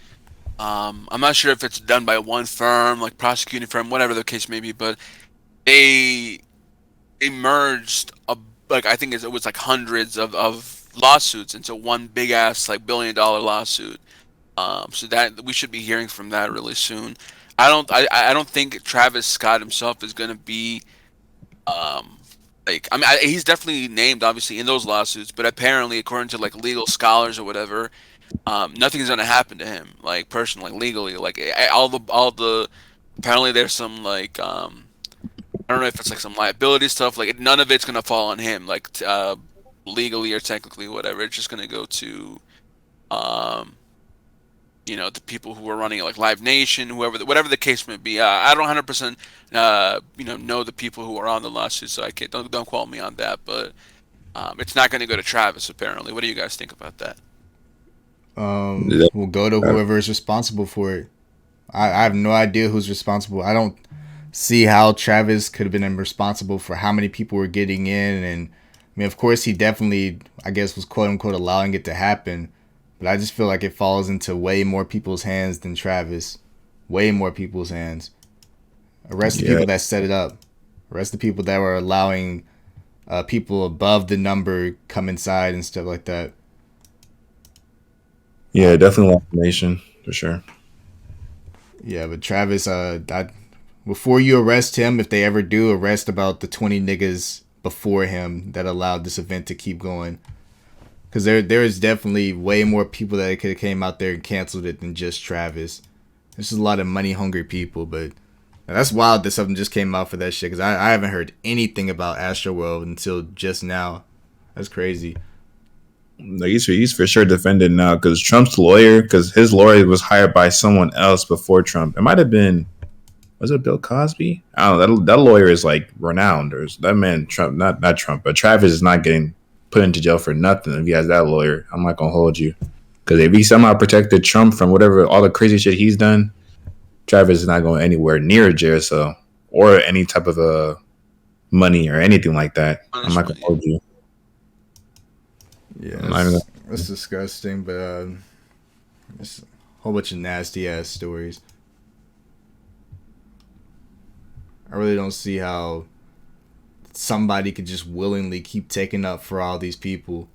I'm not sure if it's done by one firm, like prosecuting firm, whatever the case may be, but they merged like I think it was like hundreds of lawsuits into one big ass like $1 billion lawsuit. So that we should be hearing from that really soon. I don't think Travis Scott himself is gonna be like I mean he's definitely named obviously in those lawsuits, but apparently according to like legal scholars or whatever, nothing's gonna happen to him like personally, like, legally, like all the apparently there's some like I don't know if it's like some liability stuff, like none of it's gonna fall on him like legally or technically whatever. It's just gonna go to the people who are running it, like Live Nation, whatever the case may be. I don't 100% know the people who are on the lawsuit, so I can't don't quote me on that. But it's not going to go to Travis apparently. What do you guys think about that? We'll go to whoever is responsible for it. I have no idea who's responsible. I don't see how Travis could have been responsible for how many people were getting in, and I mean, of course, he definitely, I guess, was quote unquote allowing it to happen. But I just feel like it falls into way more people's hands than Travis. Way more people's hands. Arrest the people that set it up. Arrest the people that were allowing people above the number come inside and stuff like that. Yeah, definitely Live Nation for sure. Yeah, but Travis, before you arrest him, if they ever do, arrest about the 20 niggas before him that allowed this event to keep going. Because there is definitely way more people that could have came out there and canceled it than just Travis. There's just a lot of money hungry people, but And that's wild that something just came out for that shit because I haven't heard anything about Astroworld until just now. That's crazy. Like he's for sure defended now because Trump's lawyer, because his lawyer was hired by someone else before Trump. It might have been, was it Bill Cosby? I don't know. That lawyer is like renowned. Or that man Trump, not Trump, but Travis is not getting put into jail for nothing if he has that lawyer. I'm not gonna hold you because if he somehow protected Trump from whatever all the crazy shit he's done, Travis is not going anywhere near jail, so or any type of money or anything like that. I'm not gonna hold you. Yeah, that's disgusting, but it's a whole bunch of nasty ass stories. I really don't see how somebody could just willingly keep taking up for all these people.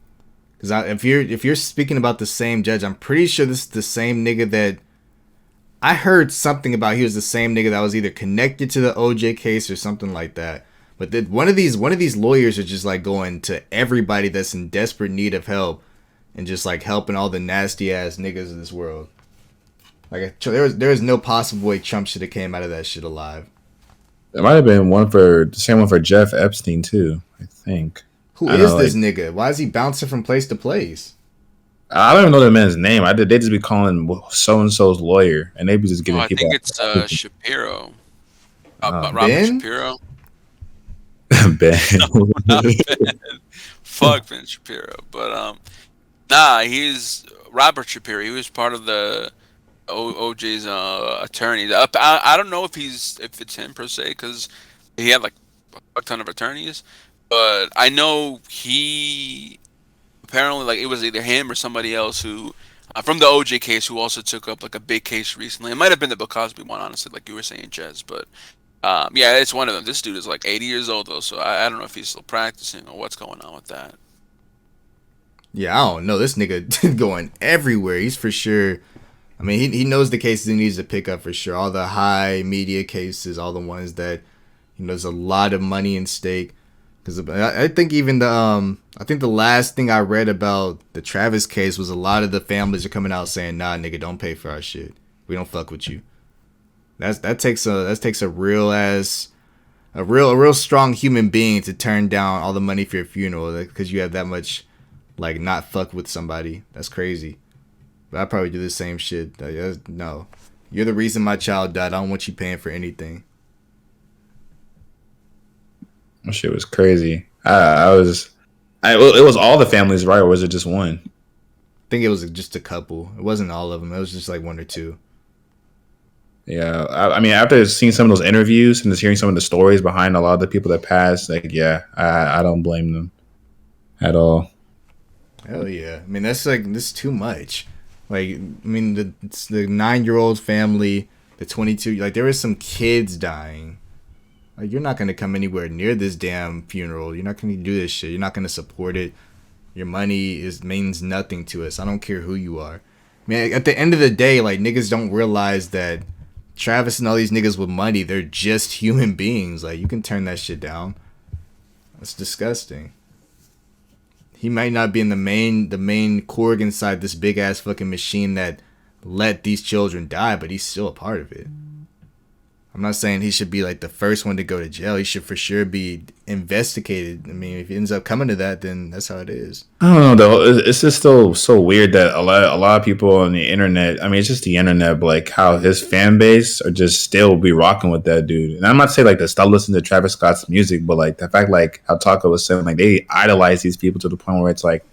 Because if you're speaking about the same judge, I'm pretty sure this is the same nigga that I heard something about. He was the same nigga that was either connected to the OJ case or something like that. But one of these lawyers are just like going to everybody that's in desperate need of help and just like helping all the nasty ass niggas of this world. Like there was no possible way Trump should have came out of that shit alive. There might have been the same one for Jeff Epstein too, I think. Who is this nigga? Why is he bouncing from place to place? I don't even know that man's name. They just be calling so and so's lawyer, and they be just giving people. I think it's Shapiro. Robert Ben? Shapiro. Ben. No, not Ben. Fuck Ben Shapiro. But he's Robert Shapiro. He was part of the OJ's attorneys. I don't know if it's him per se because he had like a ton of attorneys, but I know he apparently like it was either him or somebody else who from the OJ case who also took up like a big case recently. It might have been the Bill Cosby one, honestly, like you were saying, Jez, but. Yeah, it's one of them. This dude is like 80 years old though, so I don't know if he's still practicing or what's going on with that. Yeah, I don't know. This nigga going everywhere. He's for sure. I mean, he knows the cases he needs to pick up for sure. All the high media cases, all the ones that there's a lot of money in stake. Because I think even the last thing I read about the Travis case was a lot of the families are coming out saying, "Nah, nigga, don't pay for our shit. We don't fuck with you." That takes a real strong human being to turn down all the money for your funeral because you have that much like not fuck with somebody. That's crazy. But I probably do the same shit. No, you're the reason my child died. I don't want you paying for anything. That shit was crazy. It was all the families, right? Or was it just one? I think it was just a couple. It wasn't all of them. It was just like one or two. Yeah, I mean, after seeing some of those interviews and just hearing some of the stories behind a lot of the people that passed, like, yeah, I don't blame them at all. Hell yeah. I mean, this is too much. Like, I mean, it's the 9-year-old family, the 22, like, there was some kids dying. Like, you're not going to come anywhere near this damn funeral. You're not going to do this shit. You're not going to support it. Your money means nothing to us. I don't care who you are. I mean, at the end of the day, like, niggas don't realize that Travis and all these niggas with money, they're just human beings. Like, you can turn that shit down. That's disgusting. He might not be in the main Korg inside this big ass fucking machine that let these children die, but he's still a part of it. I'm not saying he should be like the first one to go to jail. He should for sure be investigated. I mean, if he ends up coming to that, then that's how it is. I don't know though. It's just still so weird that a lot of people on the internet. I mean, it's just the internet, but like how his fan base are just still be rocking with that dude. And I'm not saying like to stop listening to Travis Scott's music, but like the fact like how Taco was saying, like they idolize these people to the point where it's like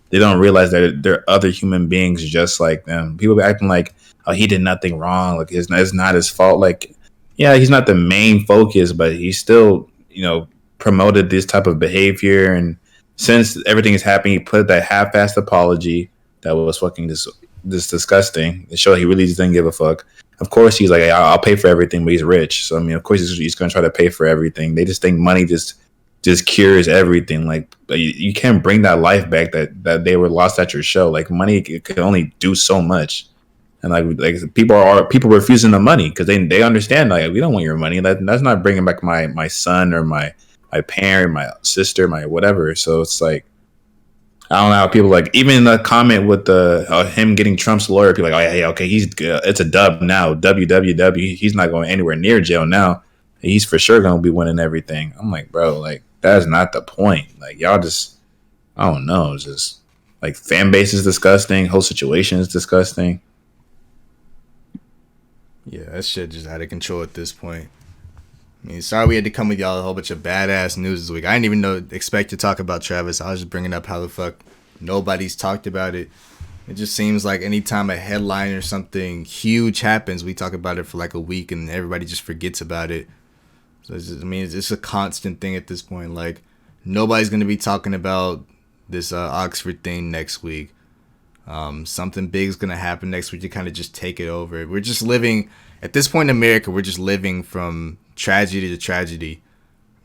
they don't realize that they're other human beings just like them. People be acting like, oh, he did nothing wrong. Like it's not his fault. Like. Yeah, he's not the main focus, but he still, promoted this type of behavior. And since everything is happening, he put that half-assed apology that was fucking this disgusting. It showed he really just didn't give a fuck. Of course, he's like, hey, I'll pay for everything, but he's rich. So, I mean, of course, he's going to try to pay for everything. They just think money just cures everything. Like, you can't bring that life back that they were lost at your show. Like, money can only do so much. And like people refusing the money because they understand like we don't want your money. That's not bringing back my son or my parent, my sister, my whatever. So it's like I don't know how people like even in the comment with the him getting Trump's lawyer. People like, oh yeah, okay, he's good. It's a dub now. WWW. He's not going anywhere near jail now. He's for sure gonna be winning everything. I'm like, bro, like that's not the point. Like y'all just, I don't know, it's just like fan base is disgusting. Whole situation is disgusting. Yeah, that shit just out of control at this point. I mean, sorry we had to come with y'all a whole bunch of badass news this week. I didn't even expect to talk about Travis. I was just bringing up how the fuck nobody's talked about it. It just seems like anytime a headline or something huge happens, we talk about it for like a week and everybody just forgets about it. So it's just, I mean, it's just a constant thing at this point. Like nobody's gonna be talking about this Oxford thing next week. Something big is gonna happen next week to kind of just take it over. We're just living at this point in America. We're just living from tragedy to tragedy.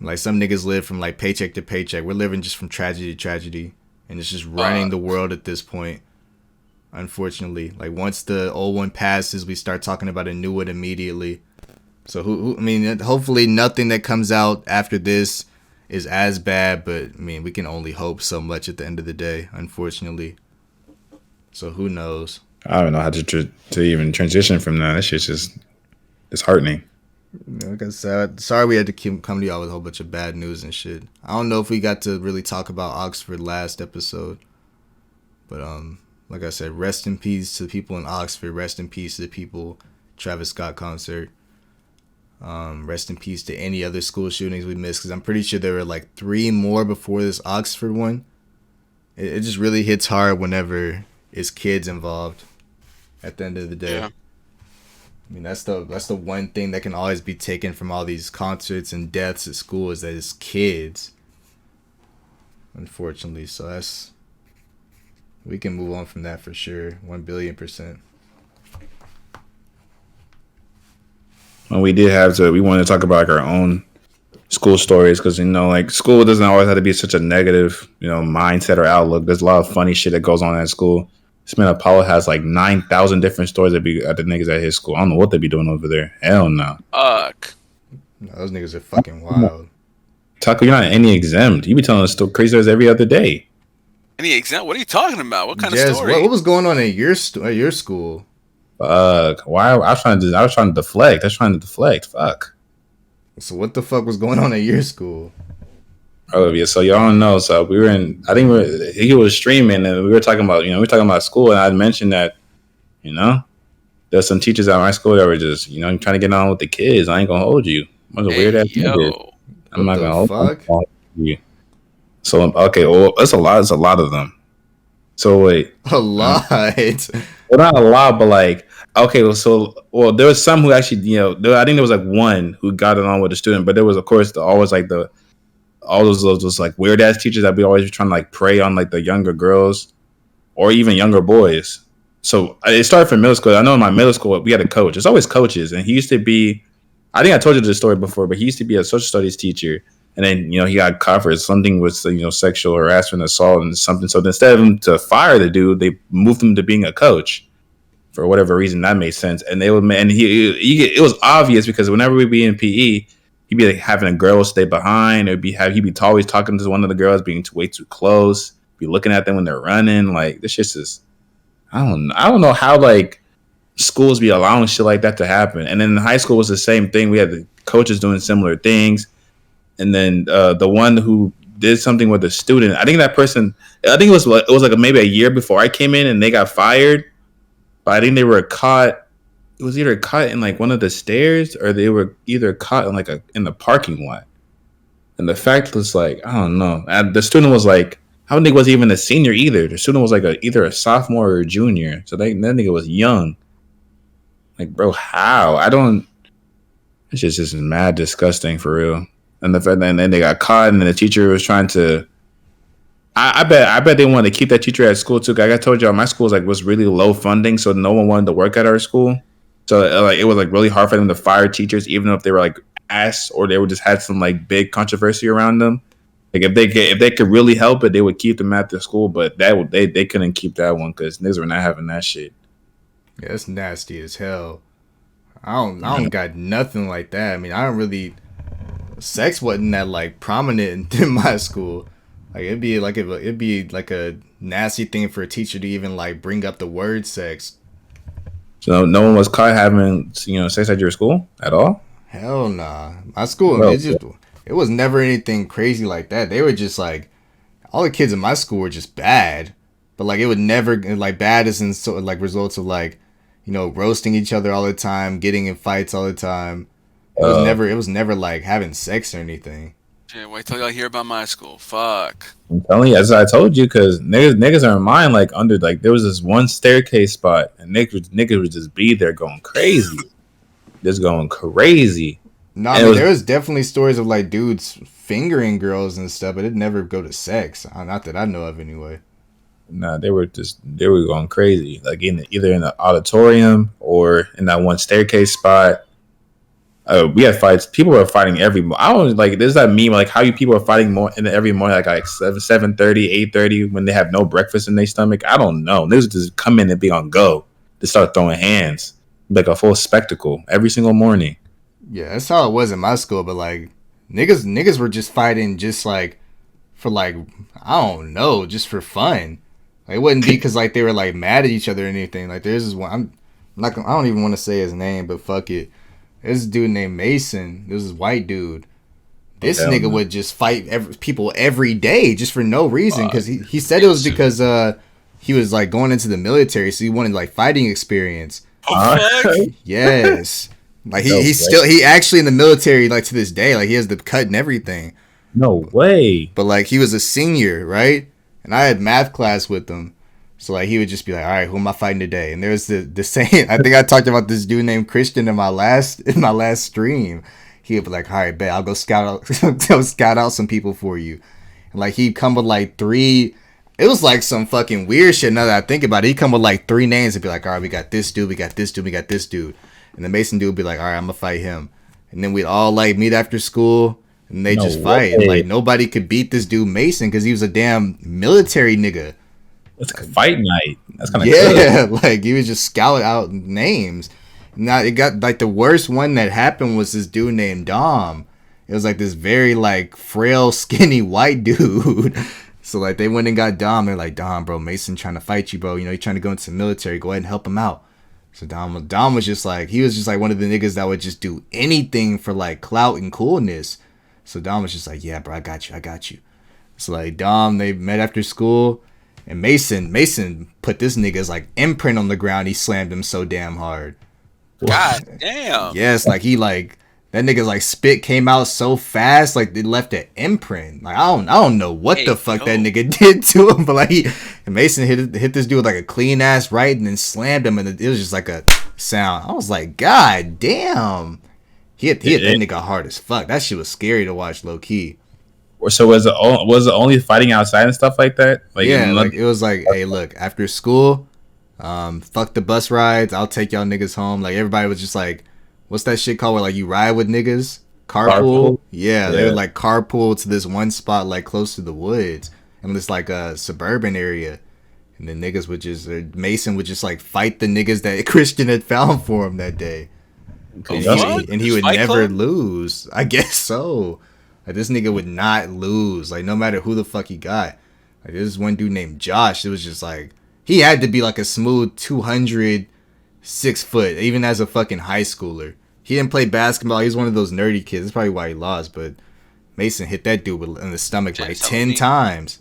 Like some niggas live from like paycheck to paycheck. We're living just from tragedy to tragedy, and it's just running the world at this point. Unfortunately, like once the old one passes, we start talking about a new one immediately. So who I mean, hopefully nothing that comes out after this is as bad. But I mean, we can only hope so much at the end of the day. Unfortunately. So who knows? I don't know how to even transition from that. That shit's just disheartening. Like I said, sorry we had to come to y'all with a whole bunch of bad news and shit. I don't know if we got to really talk about Oxford last episode, but like I said, rest in peace to the people in Oxford. Rest in peace to the people Travis Scott concert. Rest in peace to any other school shootings we missed, because I'm pretty sure there were like 3 more before this Oxford one. It just really hits hard whenever it's kids involved. At the end of the day. Yeah. I mean, that's the one thing that can always be taken from all these concerts and deaths at school is that it's kids. Unfortunately, so we can move on from that for sure, 1,000,000,000%. Well, we wanted to talk about like our own school stories because like school doesn't always have to be such a negative mindset or outlook. There's a lot of funny shit that goes on at school. This man Apollo has like 9,000 different stories that be at the niggas at his school. I don't know what they be doing over there. Hell no. Fuck. No, those niggas are fucking wild. Taco, you're not any exempt. You be telling us crazy stories every other day. Any example? What are you talking about? What kind of story? What was going on at your school? Why? I was trying to deflect. Fuck. So what the fuck was going on at your school? Oh yeah, so y'all don't know. So we were in. I think he was streaming, and we were talking about school, and I mentioned that there's some teachers at my school that were just trying to get on with the kids. I ain't gonna hold you. I'm a weird ass nigga. I'm not gonna hold you. So okay, well it's a lot. It's a lot of them. So wait, a lot. Well, not a lot, but like okay. Well, there was some who actually I think there was like one who got it on with the student, but there was of course always like all those like weird ass teachers that be always trying to like prey on like the younger girls or even younger boys. So it started from middle school. I know in my middle school we had a coach. It's always coaches, and he used to be. I think I told you this story before, but he used to be a social studies teacher, and then he got caught for something with sexual harassment, assault, and something. So instead of him to fire the dude, they moved him to being a coach. For whatever reason, that made sense, and it was obvious because whenever we'd be in PE. He'd be like having a girl stay behind. He'd be always talking to one of the girls, being way too close. Be looking at them when they're running. Like this shit's just, I don't know how like schools be allowing shit like that to happen. And then in high school was the same thing. We had the coaches doing similar things, and then the one who did something with a student. I think that person. I think it was like maybe a year before I came in, and they got fired. But I think they were caught. It was either caught in like one of the stairs or they were either caught in like in the parking lot. And the fact was like, I don't know. And the student was like, I don't think it was even a senior either. The student was like either a sophomore or a junior. So that nigga was young. Like, bro, how? It's just mad disgusting for real. And the fact that then they got caught and then the teacher was trying to. I bet they wanted to keep that teacher at school too. Like I told y'all, my school was really low funding, so no one wanted to work at our school. So like it was like really hard for them to fire teachers, even if they were like ass or they would just had some like big controversy around them. Like if they could really help it, they would keep them at the school. But they couldn't keep that one because niggas were not having that shit. Yeah, it's nasty as hell. I don't got nothing like that. I mean, I don't really. Sex wasn't that like prominent in my school. Like it'd be like a nasty thing for a teacher to even like bring up the word sex. So no one was caught having sex at your school at all. Hell nah. My school, Bro, it was never anything crazy like that. They were just like all the kids in my school were just bad, but like it would never like bad as in so like results of like roasting each other all the time, getting in fights all the time. It was never like having sex or anything. Yeah, wait till y'all hear about my school. Fuck. I'm telling you, as I told you, because niggas are in mine like under like there was this one staircase spot, and niggas would just be there going crazy, just going crazy. No, I And it mean was there was definitely stories of like dudes fingering girls and stuff, but it never go to sex. Not that I know of, anyway. nah, they were going crazy, like either in the auditorium or in that one staircase spot. We had fights. People were fighting every. I was like, there's that meme like how you people are fighting more in every morning like 7:30, 8:30 when they have no breakfast in their stomach. I don't know. They just come in and be on go. They start throwing hands like a full spectacle every single morning. Yeah, that's how it was in my school. But like niggas were just fighting just like for like I don't know, just for fun. Like it wouldn't be because like they were like mad at each other or anything. Like there's this one. I don't even want to say his name, but fuck it. There's this dude named Mason. This is white dude. This Hell nigga no. would just fight people every day just for no reason. Because he said it was because he was like going into the military, so he wanted like fighting experience. Oh, fuck. Yes. Like No he actually in the military like to this day. Like he has the cut and everything. No way. But like he was a senior, right? And I had math class with him. So like he would just be like, all right, who am I fighting today? And there's the saying. I think I talked about this dude named Christian in my last stream. He would be like, all right, bet I'll go scout out some people for you. And like he'd come with like three. It was like some fucking weird shit. Now that I think about it, he'd come with like three names and be like, all right, we got this dude, we got this dude, we got this dude. And the Mason dude would be like, all right, I'm gonna fight him. And then we'd all like meet after school and they No just fight. way. Like nobody could beat this dude Mason because he was a damn military nigga. It's like a fight night. That's kind of good. Yeah, like he was just scouting out names. Now it got like the worst one that happened was this dude named Dom. It was like this very like frail, skinny white dude. So like they went and got Dom. They're like, Dom, bro, Mason trying to fight you, bro. He's trying to go into the military. Go ahead and help him out. So Dom was just like he was just like one of the niggas that would just do anything for like clout and coolness. So Dom was just like, yeah, bro, I got you. So like Dom, they met after school. And Mason put this nigga's like imprint on the ground. He slammed him so damn hard. God damn. Yes, like he like that nigga's like spit came out so fast, like they left an imprint. Like I don't know what the fuck that nigga did to him, but like Mason hit this dude with like a clean ass right and then slammed him, and it was just like a sound. I was like, God damn. He hit that nigga hard as fuck. That shit was scary to watch, low key. So was it only fighting outside and stuff like that? Like Yeah, like it was like, hey, look, after school, fuck the bus rides. I'll take y'all niggas home. Like everybody was just like, what's that shit called where like you ride with niggas? Carpool? Yeah, they would like carpool to this one spot like close to the woods in this like a suburban area. And then niggas would just, Mason would just like fight the niggas that Christian had found for him that day. And he would never lose. I guess so. Like this nigga would not lose. Like no matter who the fuck he got. Like this one dude named Josh. It was just like he had to be like a smooth 206 foot, even as a fucking high schooler. He didn't play basketball. He was one of those nerdy kids. That's probably why he lost. But Mason hit that dude in the stomach like 10 times.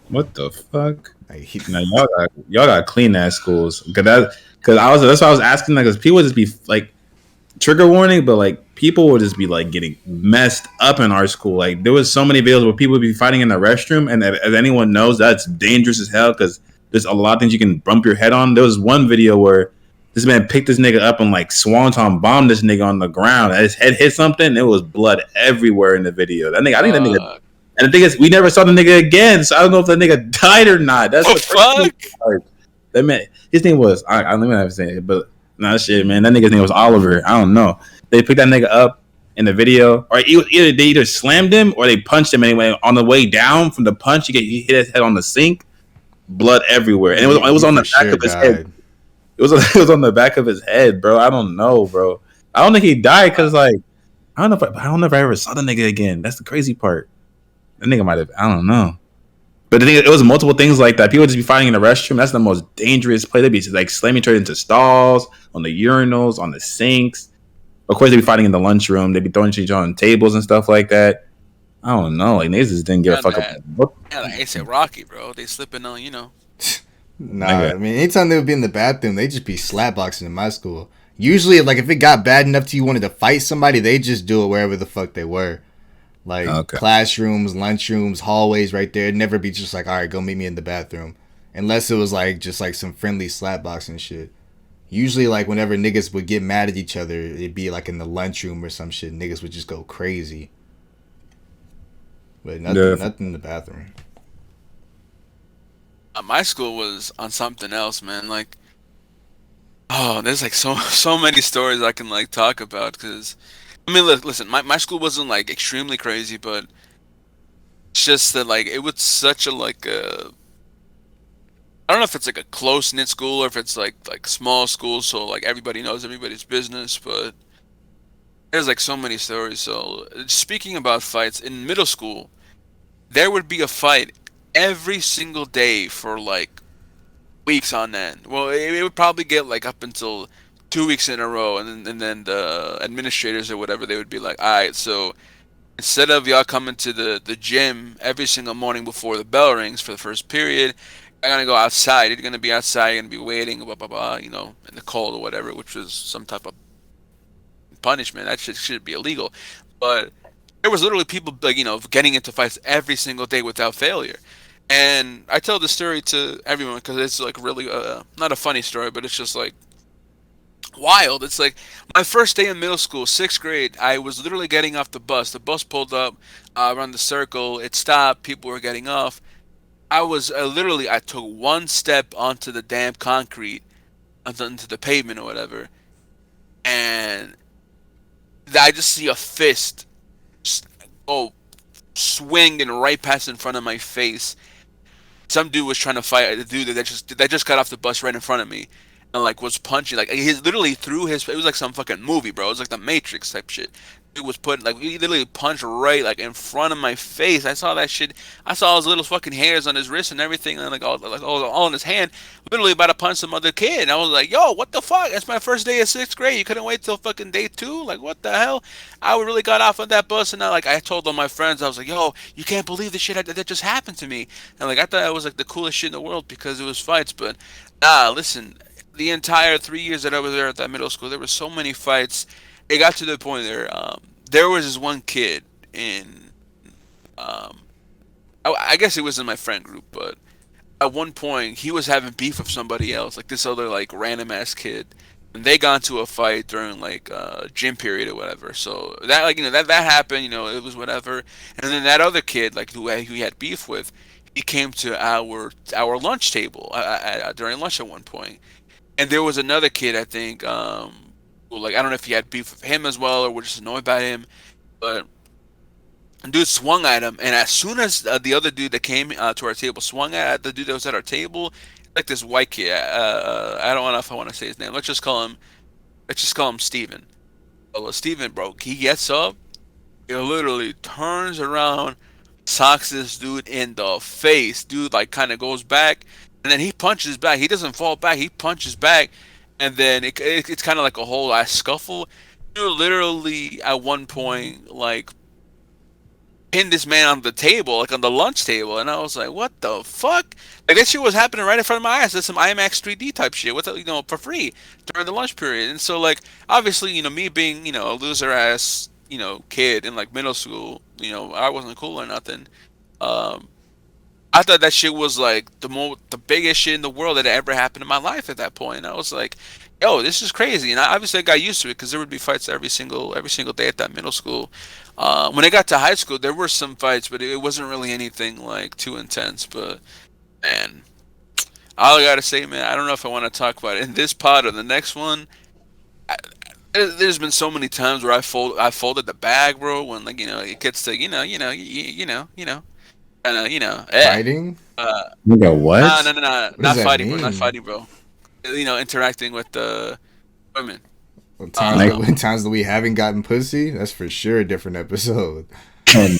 What the fuck? Like Now y'all got clean ass schools. That's why I was asking because people would just be like trigger warning, but like people would just be like getting messed up in our school. Like there was so many videos where people would be fighting in the restroom, and as anyone knows, that's dangerous as hell because there's a lot of things you can bump your head on. There was one video where this man picked this nigga up and like swanton bombed this nigga on the ground. His head hit something, and it was blood everywhere in the video. That nigga, I think that nigga. And the thing is, we never saw the nigga again, so I don't know if that nigga died or not. That's what fuck. That man, his name was I don't even have to say it, but nah, shit, man. That nigga's name was Oliver. I don't know. They picked that nigga up in the video, or either they either slammed him or they punched him anyway. On the way down from the punch, he hit his head on the sink, blood everywhere, and it was on the back of his head. It was on the back of his head, bro. I don't know, bro. I don't think he died because like I don't know if I ever saw the nigga again. That's the crazy part. That nigga might have. I don't know. But the thing, it was multiple things like that. People just be fighting in the restroom. That's the most dangerous place. They'd be like slamming each other into stalls, on the urinals, on the sinks. Of course, they'd be fighting in the lunchroom. They'd be throwing each other on tables and stuff like that. I don't know. Like niggas just didn't give a Yeah, fuck that. about. Yeah, like ASAP Rocky, bro. They slipping on, you know. Nah, Nigga. I mean, anytime they would be in the bathroom, they just be slapboxing in my school. Usually, like, if it got bad enough to you wanted to fight somebody, they just do it wherever the fuck they were. Like, Okay. classrooms, lunchrooms, hallways right there. It'd never be just like, all right, go meet me in the bathroom. Unless it was, like, just, like, some friendly slapboxing shit. Usually, like, whenever niggas would get mad at each other, it'd be, like, in the lunchroom or some shit. Niggas would just go crazy. But Yeah. nothing in the bathroom. My school was on something else, man. Like, oh, there's like so many stories I can like talk about because I mean, listen, my school wasn't like extremely crazy, but it's just that like it was such a like a I don't know if it's like a close knit school or if it's like small school, so like everybody knows everybody's business, but there's like so many stories. So speaking about fights in middle school, there would be a fight every single day for like weeks on end. Well, it would probably get like up until 2 weeks in a row, and then the administrators or whatever they would be like, all right, so instead of y'all coming to the gym every single morning before the bell rings for the first period, I'm gonna go outside. You're gonna be outside. You're gonna be waiting, blah blah blah, you know, in the cold or whatever, which was some type of punishment. That should be illegal, but there was literally people like getting into fights every single day without failure. And I tell this story to everyone because it's like really not a funny story, but it's just like wild. It's like my first day in middle school, sixth grade. I was literally getting off the bus. The bus pulled up around the circle. It stopped. People were getting off. I was literally I took one step onto the damn concrete, onto the pavement or whatever, and I just see a fist just go swinging right past in front of my face. Some dude was trying to fight the dude that just got off the bus right in front of me, and like was punching. Like he literally threw his. It was like some fucking movie, bro. It was like the Matrix type shit. Dude was putting like he literally punched right like in front of my face. I saw that shit. I saw his little fucking hairs on his wrist and everything, and like all in his hand. Literally about to punch some other kid. And I was like, yo, what the fuck? It's my first day of sixth grade. You couldn't wait till fucking day two? Like what the hell? I really got off on that bus, and I told all my friends, I was like, yo, you can't believe the shit that just happened to me. And like I thought it was like the coolest shit in the world because it was fights, but listen, the entire 3 years that I was there at that middle school, there were so many fights. It got to the point there was this one kid in, um, I guess it was in my friend group, but at one point he was having beef with somebody else, like this other like random ass kid, and they got into a fight during like gym period or whatever. So that like that happened, it was whatever. And then that other kid like who he had beef with, he came to our lunch table during lunch at one point, and there was another kid I think who, like I don't know if he had beef with him as well or was just annoyed by him, but dude swung at him, and as soon as the other dude that came to our table swung at the dude that was at our table, like this white kid. I don't know if I want to say his name. Let's just call him Steven. Well, Steven, bro, he gets up, he literally turns around, socks this dude in the face. Dude, like, kind of goes back, and then he punches back. He doesn't fall back. He punches back, and then it's kind of like a whole ass scuffle. Dude, literally at one point, like pinned this man on the table, like on the lunch table, and I was like, "What the fuck?" Like that shit was happening right in front of my eyes. That's some IMAX 3D type shit, with for free during the lunch period. And so, like, obviously, me being, a loser ass, kid in like middle school, I wasn't cool or nothing. Um, I thought that shit was like the biggest shit in the world that had ever happened in my life at that point. I was like, "Yo, this is crazy." And I obviously got used to it because there would be fights every single day at that middle school. When I got to high school, there were some fights, but it wasn't really anything like too intense. But man, all I gotta say, man, I don't know if I want to talk about it in this pod or the next one. I, there's been so many times where I folded the bag, bro. When like it gets to eh. Fighting? Uh, Nigga, no, what? no, no, no, What does not that fighting, bro. Not mean? fighting, bro. Interacting with the women. Well, times Like, that times that we haven't gotten pussy, that's for sure a different episode. and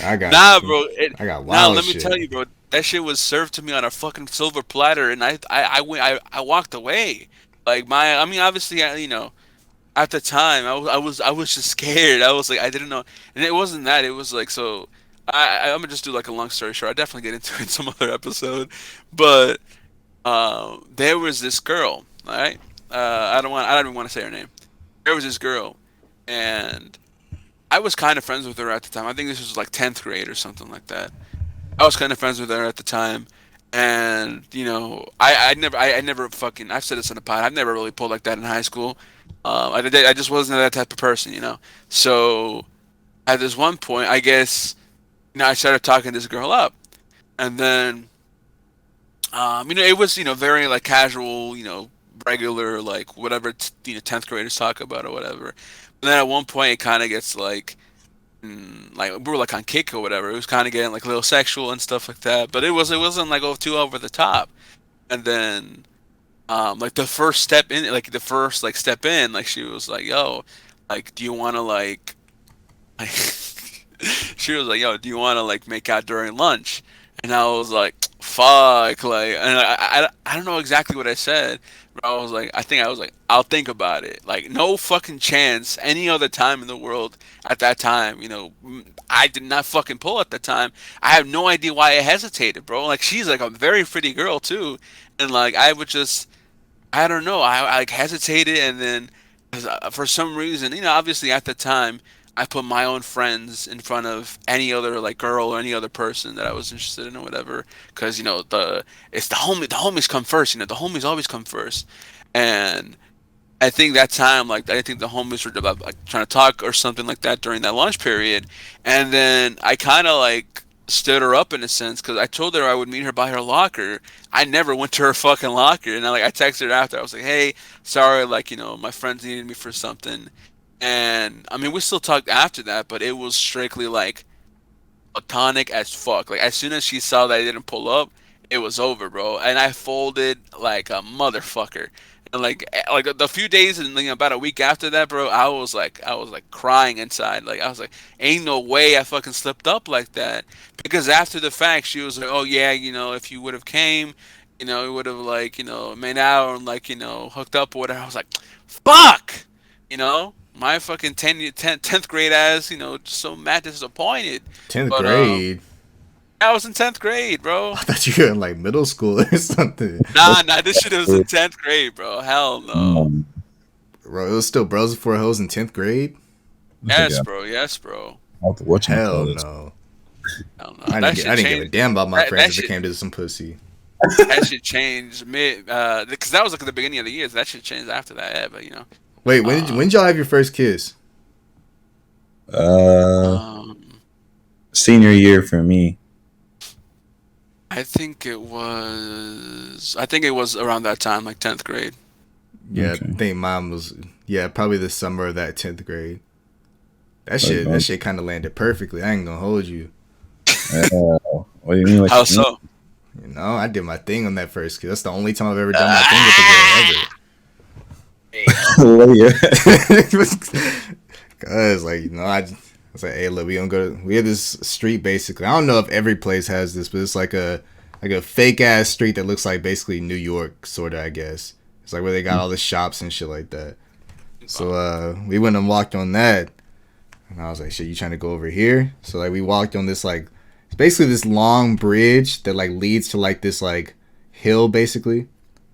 I got Nah, bro. I got Nah, wild let me tell shit. you, bro. That shit was served to me on a fucking silver platter, and I walked away. Like I mean, obviously, at the time, I was just scared. I was like, I didn't know, and it wasn't that. It was like, so I'm gonna just do like a long story short. I definitely get into it in some other episode, but there was this girl. All right, I don't even want to say her name. There was this girl, and I was kind of friends with her at the time. I think this was like 10th grade or something like that. I was kind of friends with her at the time, and I never fucking I've said this in the pod. I've never really pulled like that in high school. I just wasn't that type of person. So at this one point, I guess I started talking this girl up, and then it was very like casual, regular like whatever 10th graders talk about or whatever. But then at one point, it kind of gets like we were like on kick or whatever. It was kind of getting like a little sexual and stuff like that, but it wasn't like too over the top. And then like the first step in, like the first like step in, like she was like, "Yo, like, do you want to like?" She was like, "Yo, do you want to like make out during lunch?" And I was like, "Fuck!" Like, and I don't know exactly what I said, but I was like, "I'll think about it." Like, no fucking chance. Any other time in the world at that time, I did not fucking pull at the time. I have no idea why I hesitated, bro. Like, she's like a very pretty girl too, and like I would just I don't know. I like hesitated, and then 'cause, for some reason, obviously at the time, I put my own friends in front of any other like girl or any other person that I was interested in or whatever. Because it's the homies come first. The homies always come first, and I think that time, like, I think the homies were about like trying to talk or something like that during that lunch period, and then I kind of like stood her up in a sense because I told her I would meet her by her locker. I never went to her fucking locker, and I texted her after. I was like, "Hey, sorry, like, my friends needed me for something," and I mean, we still talked after that, but it was strictly like platonic as fuck. Like as soon as she saw that I didn't pull up, it was over, bro. And I folded like a motherfucker. And like the few days and like, about a week after that, bro, I was like crying inside. Like I was like, ain't no way I fucking slipped up like that. Because after the fact, she was like, oh yeah, if you would have came, we would have like made out and like hooked up or whatever. I was like, fuck, my fucking 10th grade ass, just so mad disappointed. 10th But grade. I was in 10th grade, bro. I thought you were in like middle school or something. Nah, this shit was in 10th grade, bro. Hell no. Bro, it was still bros before hoes in 10th grade? Yes, bro. Yes, bro. Hell no. Hell no. I That didn't, shit I didn't give a changed. damn about my That friends if shit, it came to some pussy. that shit changed because that was like the beginning of the year. So that shit changed after that, yeah, but Wait, when did y'all have your first kiss? um, Senior year for me. I think it was around that time, like 10th grade. Yeah, Okay. I think mine was probably the summer of that 10th grade. That Okay. shit kind of landed perfectly. I ain't gonna hold you. What do you mean? Like, How so? I did my thing on that first kiss. That's the only time I've ever done my thing with a girl What do you- ever. Cause I was like, hey, look, we have this street basically. I don't know if every place has this, but it's like a fake ass street that looks like basically New York, sort of, I guess. It's like where they got all the shops and shit like that. So we went and walked on that, and I was like, shit, you trying to go over here? So like we walked on this like it's basically this long bridge that like leads to like this like hill basically.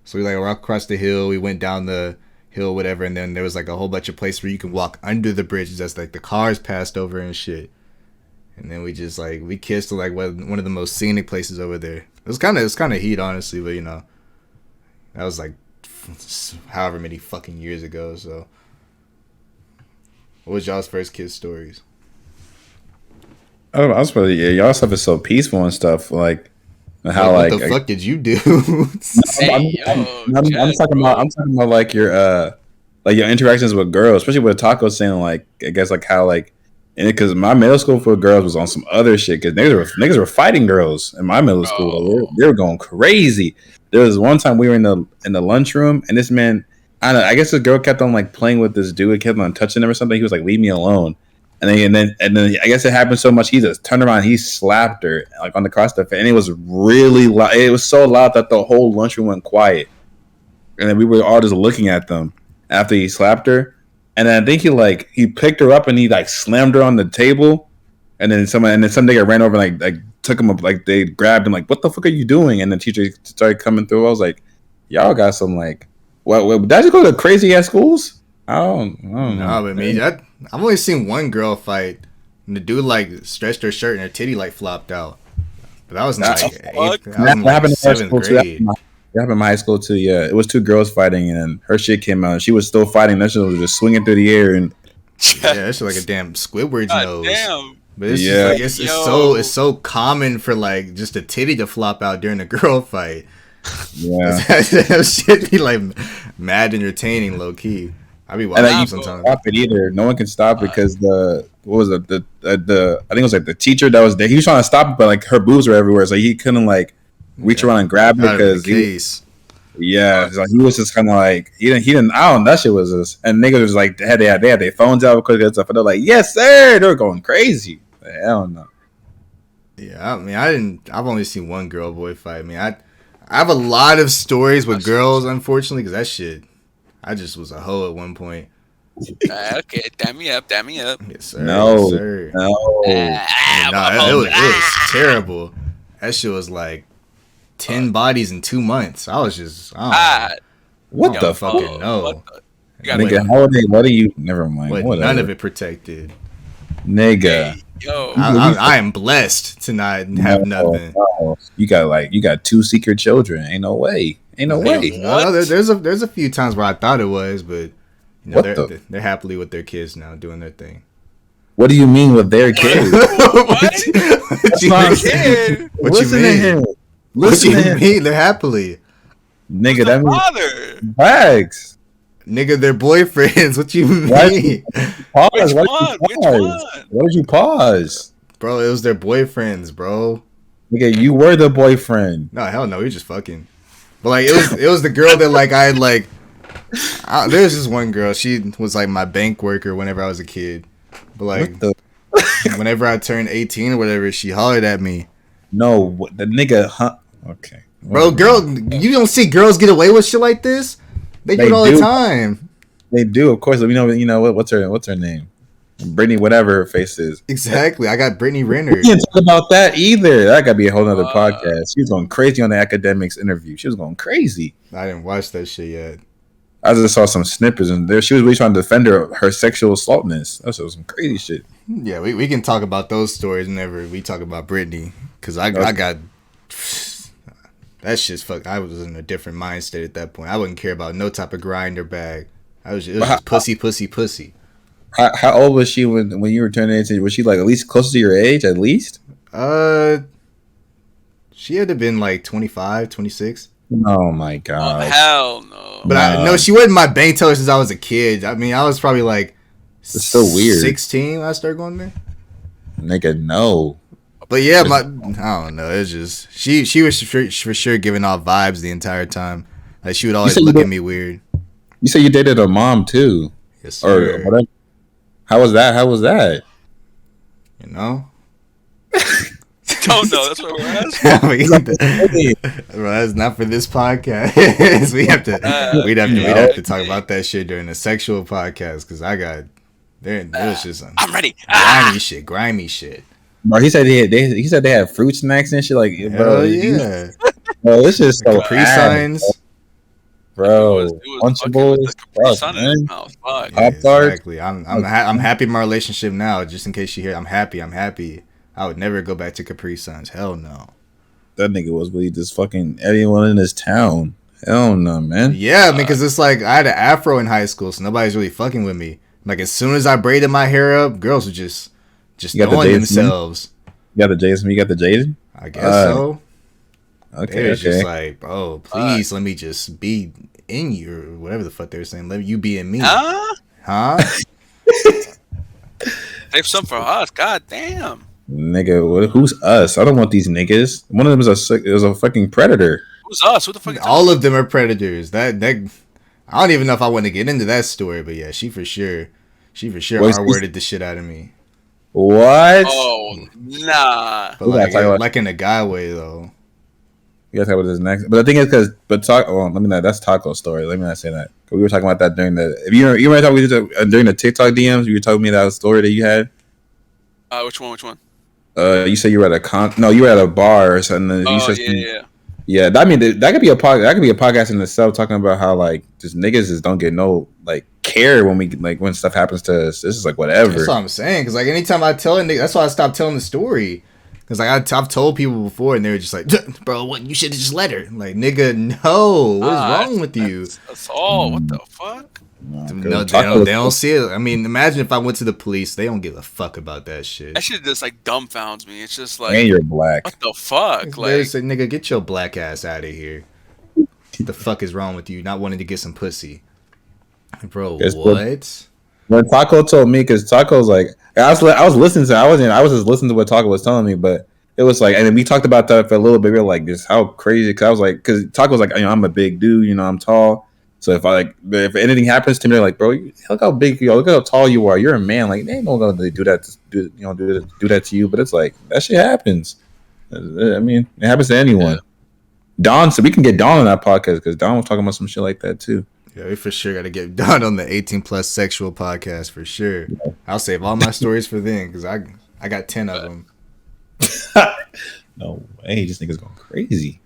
So we like walked across the hill. We went down the hill, whatever, and then there was like a whole bunch of places where you can walk under the bridge. That's like the cars passed over and shit. And then we just like we kissed at like one of the most scenic places over there. It was kind of heat, honestly, but that was like however many fucking years ago. So, what was y'all's first kiss stories? I don't know. I was probably y'all stuff is so peaceful and stuff. Like how What like the fuck did you do? Hey, I'm talking about like your interactions with girls, especially with Taco saying like I guess like how like and because my middle school for girls was on some other shit because niggas were fighting girls in my middle school. They were going crazy. There was one time we were in the lunchroom and this man I don't know, I guess this girl kept on like playing with this dude, kept on touching him or something. He was like, leave me alone. And then I guess it happened so much. He just turned around. He slapped her like on the cross the face, and it was really loud. It was so loud that the whole lunchroom went quiet. And then we were all just looking at them after he slapped her. And then I think he picked her up and he like slammed her on the table. And then some nigga ran over and like took him up, like they grabbed him like, what the fuck are you doing? And the teacher started coming through. I was like, y'all got some like, what did I just go to crazy ass schools? I don't know. No, but me, I've only seen one girl fight, and the dude like stretched her shirt and her titty like flopped out. But that was like seventh grade. That happened in my high school too. Yeah, it was two girls fighting, and her shit came out. And she was still fighting. That shit was just swinging through the air, and yeah, that's like a damn Squidward's nose. Damn. But it's just like it's so common for like just a titty to flop out during a girl fight. Yeah, that shit be like mad entertaining, low key. I be watching sometimes. Stop it either. No one can stop it because I think it was like the teacher that was there. He was trying to stop it, but like her boobs were everywhere, so he couldn't like reach around and grab it because so he was just kind of like he didn't. I don't know. That shit was just, and niggas was like they had their phones out quick and stuff, and they're like, yes sir, they were going crazy. Hell no. Yeah, I mean, I've only seen one girl boy fight. I mean, I have a lot of stories with girls, unfortunately, because that shit. I just was a hoe at one point. Okay, damn me up. Yes, sir. No, yes, sir. no. It was terrible. That shit was like 10 bodies in 2 months. I was just, what the fucking no. Nigga, how are they? What are you? Never mind. None of it protected. Nigga. Hey, yo, I am blessed to not have nothing. No. You got 2 secret children. Ain't no way. No, there's a few times where I thought it was, but you know, they're happily with their kids now, doing their thing. What do you mean with their kids? What you mean? What you mean? They're happily. Nigga, that means bags. Nigga, they're boyfriends. What you mean? Which one? Why did you pause? Bro, it was their boyfriends, bro. Nigga, you were the boyfriend. No, hell no, we just fucking. But like it was the girl that like I had like there's this one girl, she was like my bank worker whenever I was a kid. But like whenever I turned 18 or whatever, she hollered at me. No, the nigga okay. Bro, you don't see girls get away with shit like this? They do it all the time. They do, of course. You know what's her name? Brittany, whatever her face is. Exactly. I got Brittany Renner. We can't talk about that either. That gotta be a whole nother podcast. She was going crazy on the academics interview. She was going crazy. I didn't watch that shit yet. I just saw some snippets and there she was really trying to defend her sexual assaultness. That was some crazy shit. Yeah, we can talk about those stories whenever we talk about Brittany. Because I got that shit's fucked. I was in a different mind state at that point. I wouldn't care about no type of grind or bag. It was just pussy. How old was she when you were turning 18? Was she like at least close to your age, at least? She had to have been like 25, 26. Oh my god. Oh, hell no. But she wasn't my bank teller since I was a kid. I mean, I was probably like it's so weird. 16 when I started going there. Nigga, no. But yeah, I don't know. It's just she was for sure giving off vibes the entire time. Like she would always look at me weird. You said you dated her mom too. Yes, sir. Or whatever. How was that? You know? Don't know. That's what we're asking. Bro, that's not for this podcast. we'd have to talk about that shit during the sexual podcast because it was just I'm ready. Grimy shit. Bro, he said they had fruit snacks and shit. Like, bro, yeah. Bro, this is so Capri Suns. Bro, Lunchables, exactly. I'm happy in my relationship now. Just in case you hear, I'm happy. I would never go back to Capri Suns. Hell no. That nigga was really just fucking everyone in his town. Hell no, man. Yeah, because it's like I had an afro in high school, so nobody's really fucking with me. Like as soon as I braided my hair up, girls were just throwing themselves. You got the Jason? You got the Jaden? I guess so. Okay, it's just like, bro, please let me just be in you or whatever the fuck they were saying. Let you be in me. Huh? Save some for us. God damn. Nigga, who's us? I don't want these niggas. One of them is a fucking predator. Who's us? What the fuck? All of them are predators. That I don't even know if I want to get into that story, but yeah, she for sure R-worded the shit out of me. What? Oh nah. But We gotta like talk about. like in a guy way though. We gotta talk about this next. But the thing is, let me not. That's Taco story. Let me not say that. 'Cause we were talking about that during the. If you remember during the TikTok DMs, you were telling me that story that you had. Which one? Which one? You said you were at a No, you were at a bar or something. You Oh said, yeah, yeah. yeah. I mean, that could be a That could be a podcast in itself, talking about how like just niggas just don't get no like care when we like when stuff happens to us. This is like That's whatever. what I'm saying. Cause like anytime I tell a nigga, that's why I stopped telling the story. Cause like I've told people before, and they were just like, "Bro, what? You should have just let her." I'm like, nigga, no. What is wrong with you? That's all. What the fuck? No, Taco they don't see it. I mean, imagine if I went to the police. They don't give a fuck about that shit. That shit just like dumbfounds me. It's just and like, you're black. what the fuck? They Like, say, nigga, get your black ass out of here. The fuck is wrong with you? Not wanting to get some pussy, bro. Guess What? When Taco told me, because Taco's like, I was listening to, I was just listening to what Taco was telling me, but it was like, and then we talked about that for a little bit. We were like, just how crazy, because I was like, because Taco's like, I'm a big dude, I'm tall, so if anything happens to me, they're like, bro, look how big you are, look how tall you are, you're a man, like they ain't gonna do that, do that to you, but it's like that shit happens. I mean, it happens to anyone. Don, so we can get Don on that podcast because Don was talking about some shit like that too. Yeah, we for sure got to get done on the 18 plus sexual podcast for sure. I'll save all my stories for then because I got 10 of them No way, this nigga's going crazy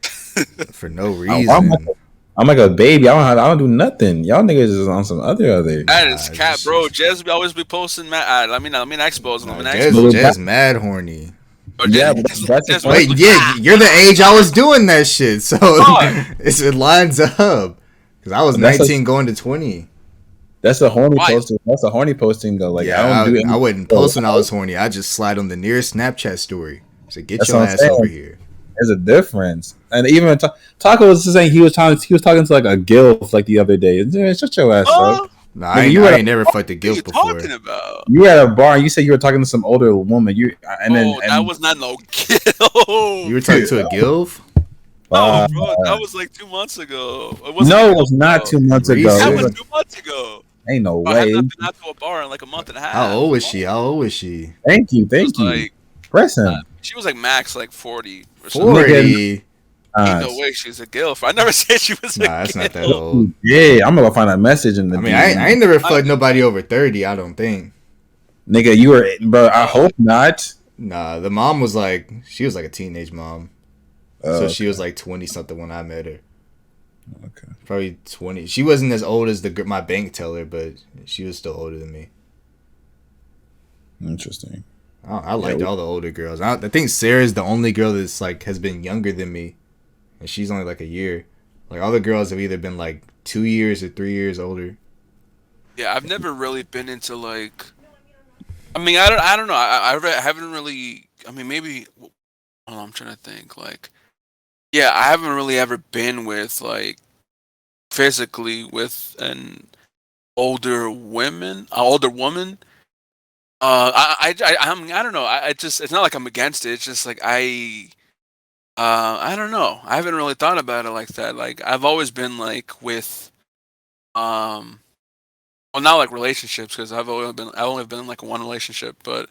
for no I'm reason. I'm like a baby. I don't do nothing. Y'all niggas is on some other. that is Nah, cat, this bro. shit's- Jez be always be posting. Let me not expose him. Let me not Jez, expose him. Jez mad horny. Bro, Yeah, Jez- but that's Jez- Wait, yeah, you're the age I was doing that shit, so Why? it lines up. Because I was That's 19 going to 20. That's a horny Why? posting. That's a horny posting though. Like Yeah, I don't do. I wouldn't post when I was horny. I just slide on the nearest Snapchat story. So get That's your what I'm ass saying. over here. There's a difference. And even Taco was just saying he was talking to like a gilf like the other day. Shut your ass Oh, up. Nah, Nigga, I ain't never fucked a what are you gilf before. talking about? You were at a bar and you said you were talking to some older woman. That was not no kill. You were talking to a gilf? No, bro, that was like 2 months ago. It wasn't no, a it was not kill, 2 months Reese, ago. That It was was 2 months ago. ain't no Bro, I have way. not been out to a bar in like a month and a half. How old was she? How old was she? Thank you, She thank was you. like, Press him. she was like max like 40 or something. 40? Ain't no way she's a gilf. I never said she was a Nah, that's not that gilf. old. Yeah, I'm gonna find a message in the. I mean, DM. I ain't never fucked nobody over 30, I don't think. Nigga, you were, bro. I hope not. Nah, the mom was like, she was like a teenage mom. So she was like 20 something when I met her. Okay. Probably 20. She wasn't as old as my bank teller, but she was still older than me. Interesting. I liked all the older girls. I think Sarah's the only girl that's like has been younger than me, and she's only like a year. Like all the girls have either been like 2 years or 3 years older. Yeah, I've never really been into like. I mean, I don't know. I haven't really. I mean, maybe. Oh, I'm trying to think. Like, yeah, I haven't really ever been with like physically with an older woman. I don't know. I just it's not like I'm against it. It's just like I don't know. I haven't really thought about it like that. Like I've always been like with well, not like relationships because I've only been in like one relationship, but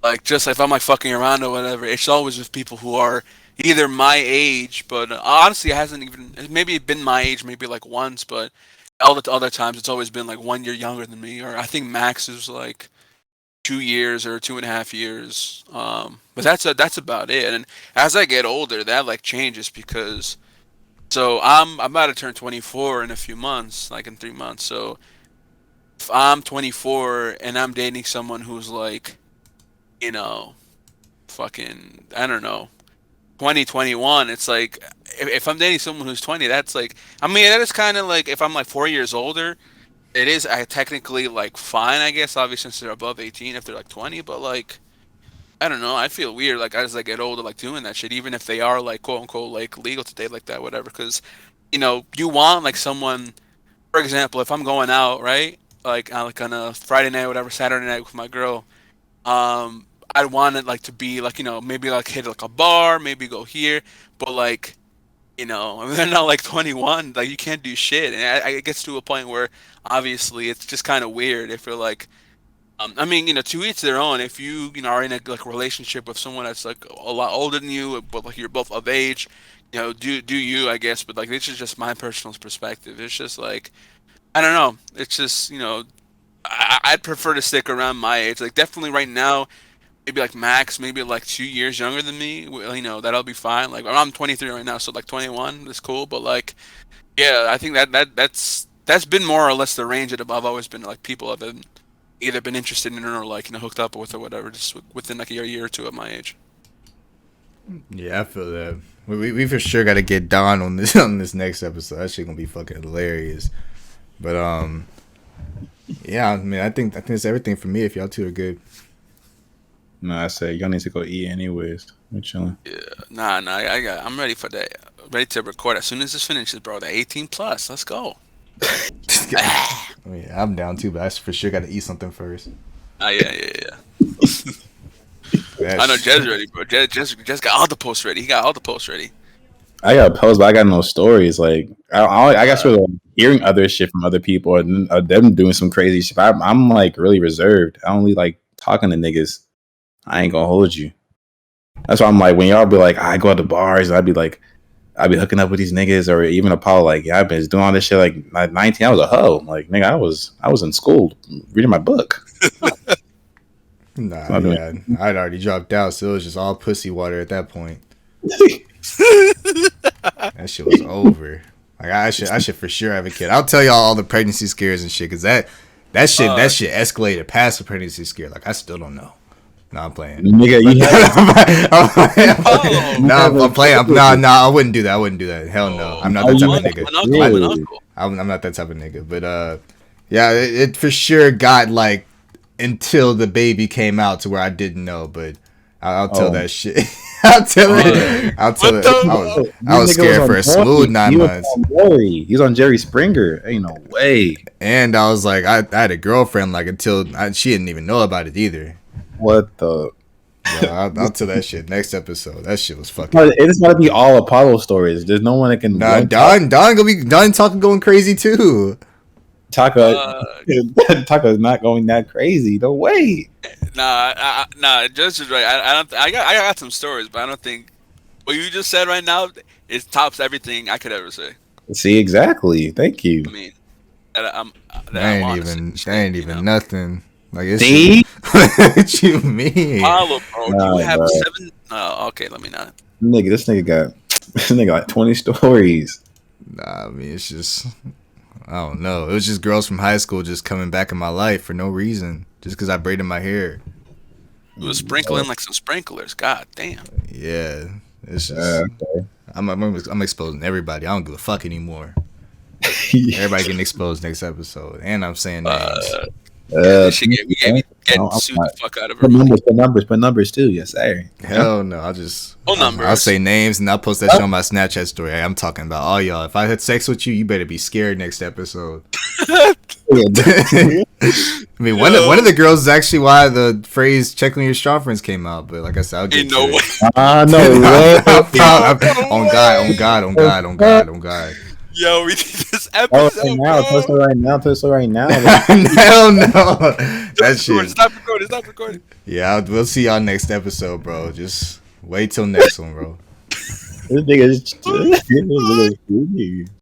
like just if I'm like fucking around or whatever, it's always with people who are either my age, but honestly, it hasn't even maybe been my age maybe like once, but all the other times it's always been like 1 year younger than me, or I think max is like 2 years or 2.5 years. But that's about it. And as I get older, that like changes because so I'm about to turn 24 in a few months, like in 3 months. So if I'm 24 and I'm dating someone who's like, you know, fucking, I don't know, 2021, it's like, if I'm dating someone who's 20, that's like, I mean, that is kind of like, if I'm like 4 years older, it is technically like fine, I guess, obviously, since they're above 18, if they're like 20, but like, I don't know, I feel weird, like, as I get older, like, doing that shit, even if they are, like, quote unquote, like, legal to date like that, whatever, because, you want, like, someone, for example, if I'm going out, right, like on a Friday night, whatever, Saturday night with my girl, I'd want it like to be like maybe like hit like a bar, maybe go here, but like they're not like 21, like you can't do shit, and it gets to a point where obviously it's just kind of weird if you're like I mean, to each their own. If are in a like relationship with someone that's like a lot older than you, but like you're both of age, do you, I guess. But like this is just my personal perspective. It's just like I don't know. It's just I'd prefer to stick around my age. Like definitely right now, maybe like max, maybe like 2 years younger than me. That'll be fine. Like I'm 23 right now, so like 21 is cool. But like yeah, I think that's been more or less the range that I've always been like people have been either been interested in or like hooked up with or whatever, just within like a year or two of my age. Yeah, I feel that. We for sure got to get Don on this next episode. That shit gonna be fucking hilarious. But yeah, I mean, I think that's everything for me. If y'all two are good. No, I said y'all need to go eat anyways. We're chilling. Yeah, nah, I'm ready for that. Ready to record as soon as this finishes, bro. The 18 plus, let's go. I mean, I'm down too, but I for sure got to eat something first. Yeah. I know Jez ready, bro. Jez got all the posts ready. He got all the posts ready. I got posts, but I got no stories. Like I got sort of hearing other shit from other people and them doing some crazy shit. I'm like really reserved. I only like talking to niggas. I ain't gonna hold you. That's why I'm like when y'all be like I go to bars, I'd be hooking up with these niggas, or even Apollo like yeah I've been doing all this shit like 19. I was a hoe. Like nigga, I was in school reading my book. Nah, yeah, I'd already dropped out, so it was just all pussy water at that point. That shit was over. Like I should for sure have a kid. I'll tell y'all all the pregnancy scares and shit, cause that shit escalated past the pregnancy scare. Like I still don't know. No, I'm playing. Nigga, I'm playing. No, I wouldn't do that. Hell no. I'm not that type of nigga. I'm not that type of nigga. But yeah, it for sure got like until the baby came out to where I didn't know. But I'll tell that shit. I'll tell it. I was scared for a smooth 9 months. He was on Jerry Springer. Ain't no way. And I was like, I had a girlfriend like until she didn't even know about it either. What the? Yeah, I'll tell that shit next episode. That shit was fucking. It's gotta be all Apollo stories. There's no one that can. Nah, Don Taka going crazy too. Taka's not going that crazy. No way. Nah. Judge is right. I got some stories, but I don't think what you just said right now it tops everything I could ever say. See, exactly. Thank you. I mean, that ain't even nothing. Like it's see, what you mean? Apollo, bro, you have bro. 7. Okay, let me not. Nigga, this nigga got like 20 stories. Nah, I mean it's just I don't know. It was just girls from high school just coming back in my life for no reason, just because I braided my hair. It was sprinkling like some sprinklers. God damn. Yeah, it's just okay. I'm exposing everybody. I don't give a fuck anymore. Everybody getting exposed next episode, and I'm saying names. She gave me sued the fuck out of her. Put numbers too. Yes, sir. Hell no, I'll say names and I'll post that shit on my Snapchat story. Hey, I'm talking about all y'all. If I had sex with you, you better be scared next episode. I mean, one of the girls is actually why the phrase "checking your strong friends" came out. But like I said, I'll get no way. No way. On God. Yo, we need this episode. Tell us right now. Hell no. That shit. Stop recording. Yeah, we'll see y'all next episode, bro. Just wait till next one, bro. This nigga is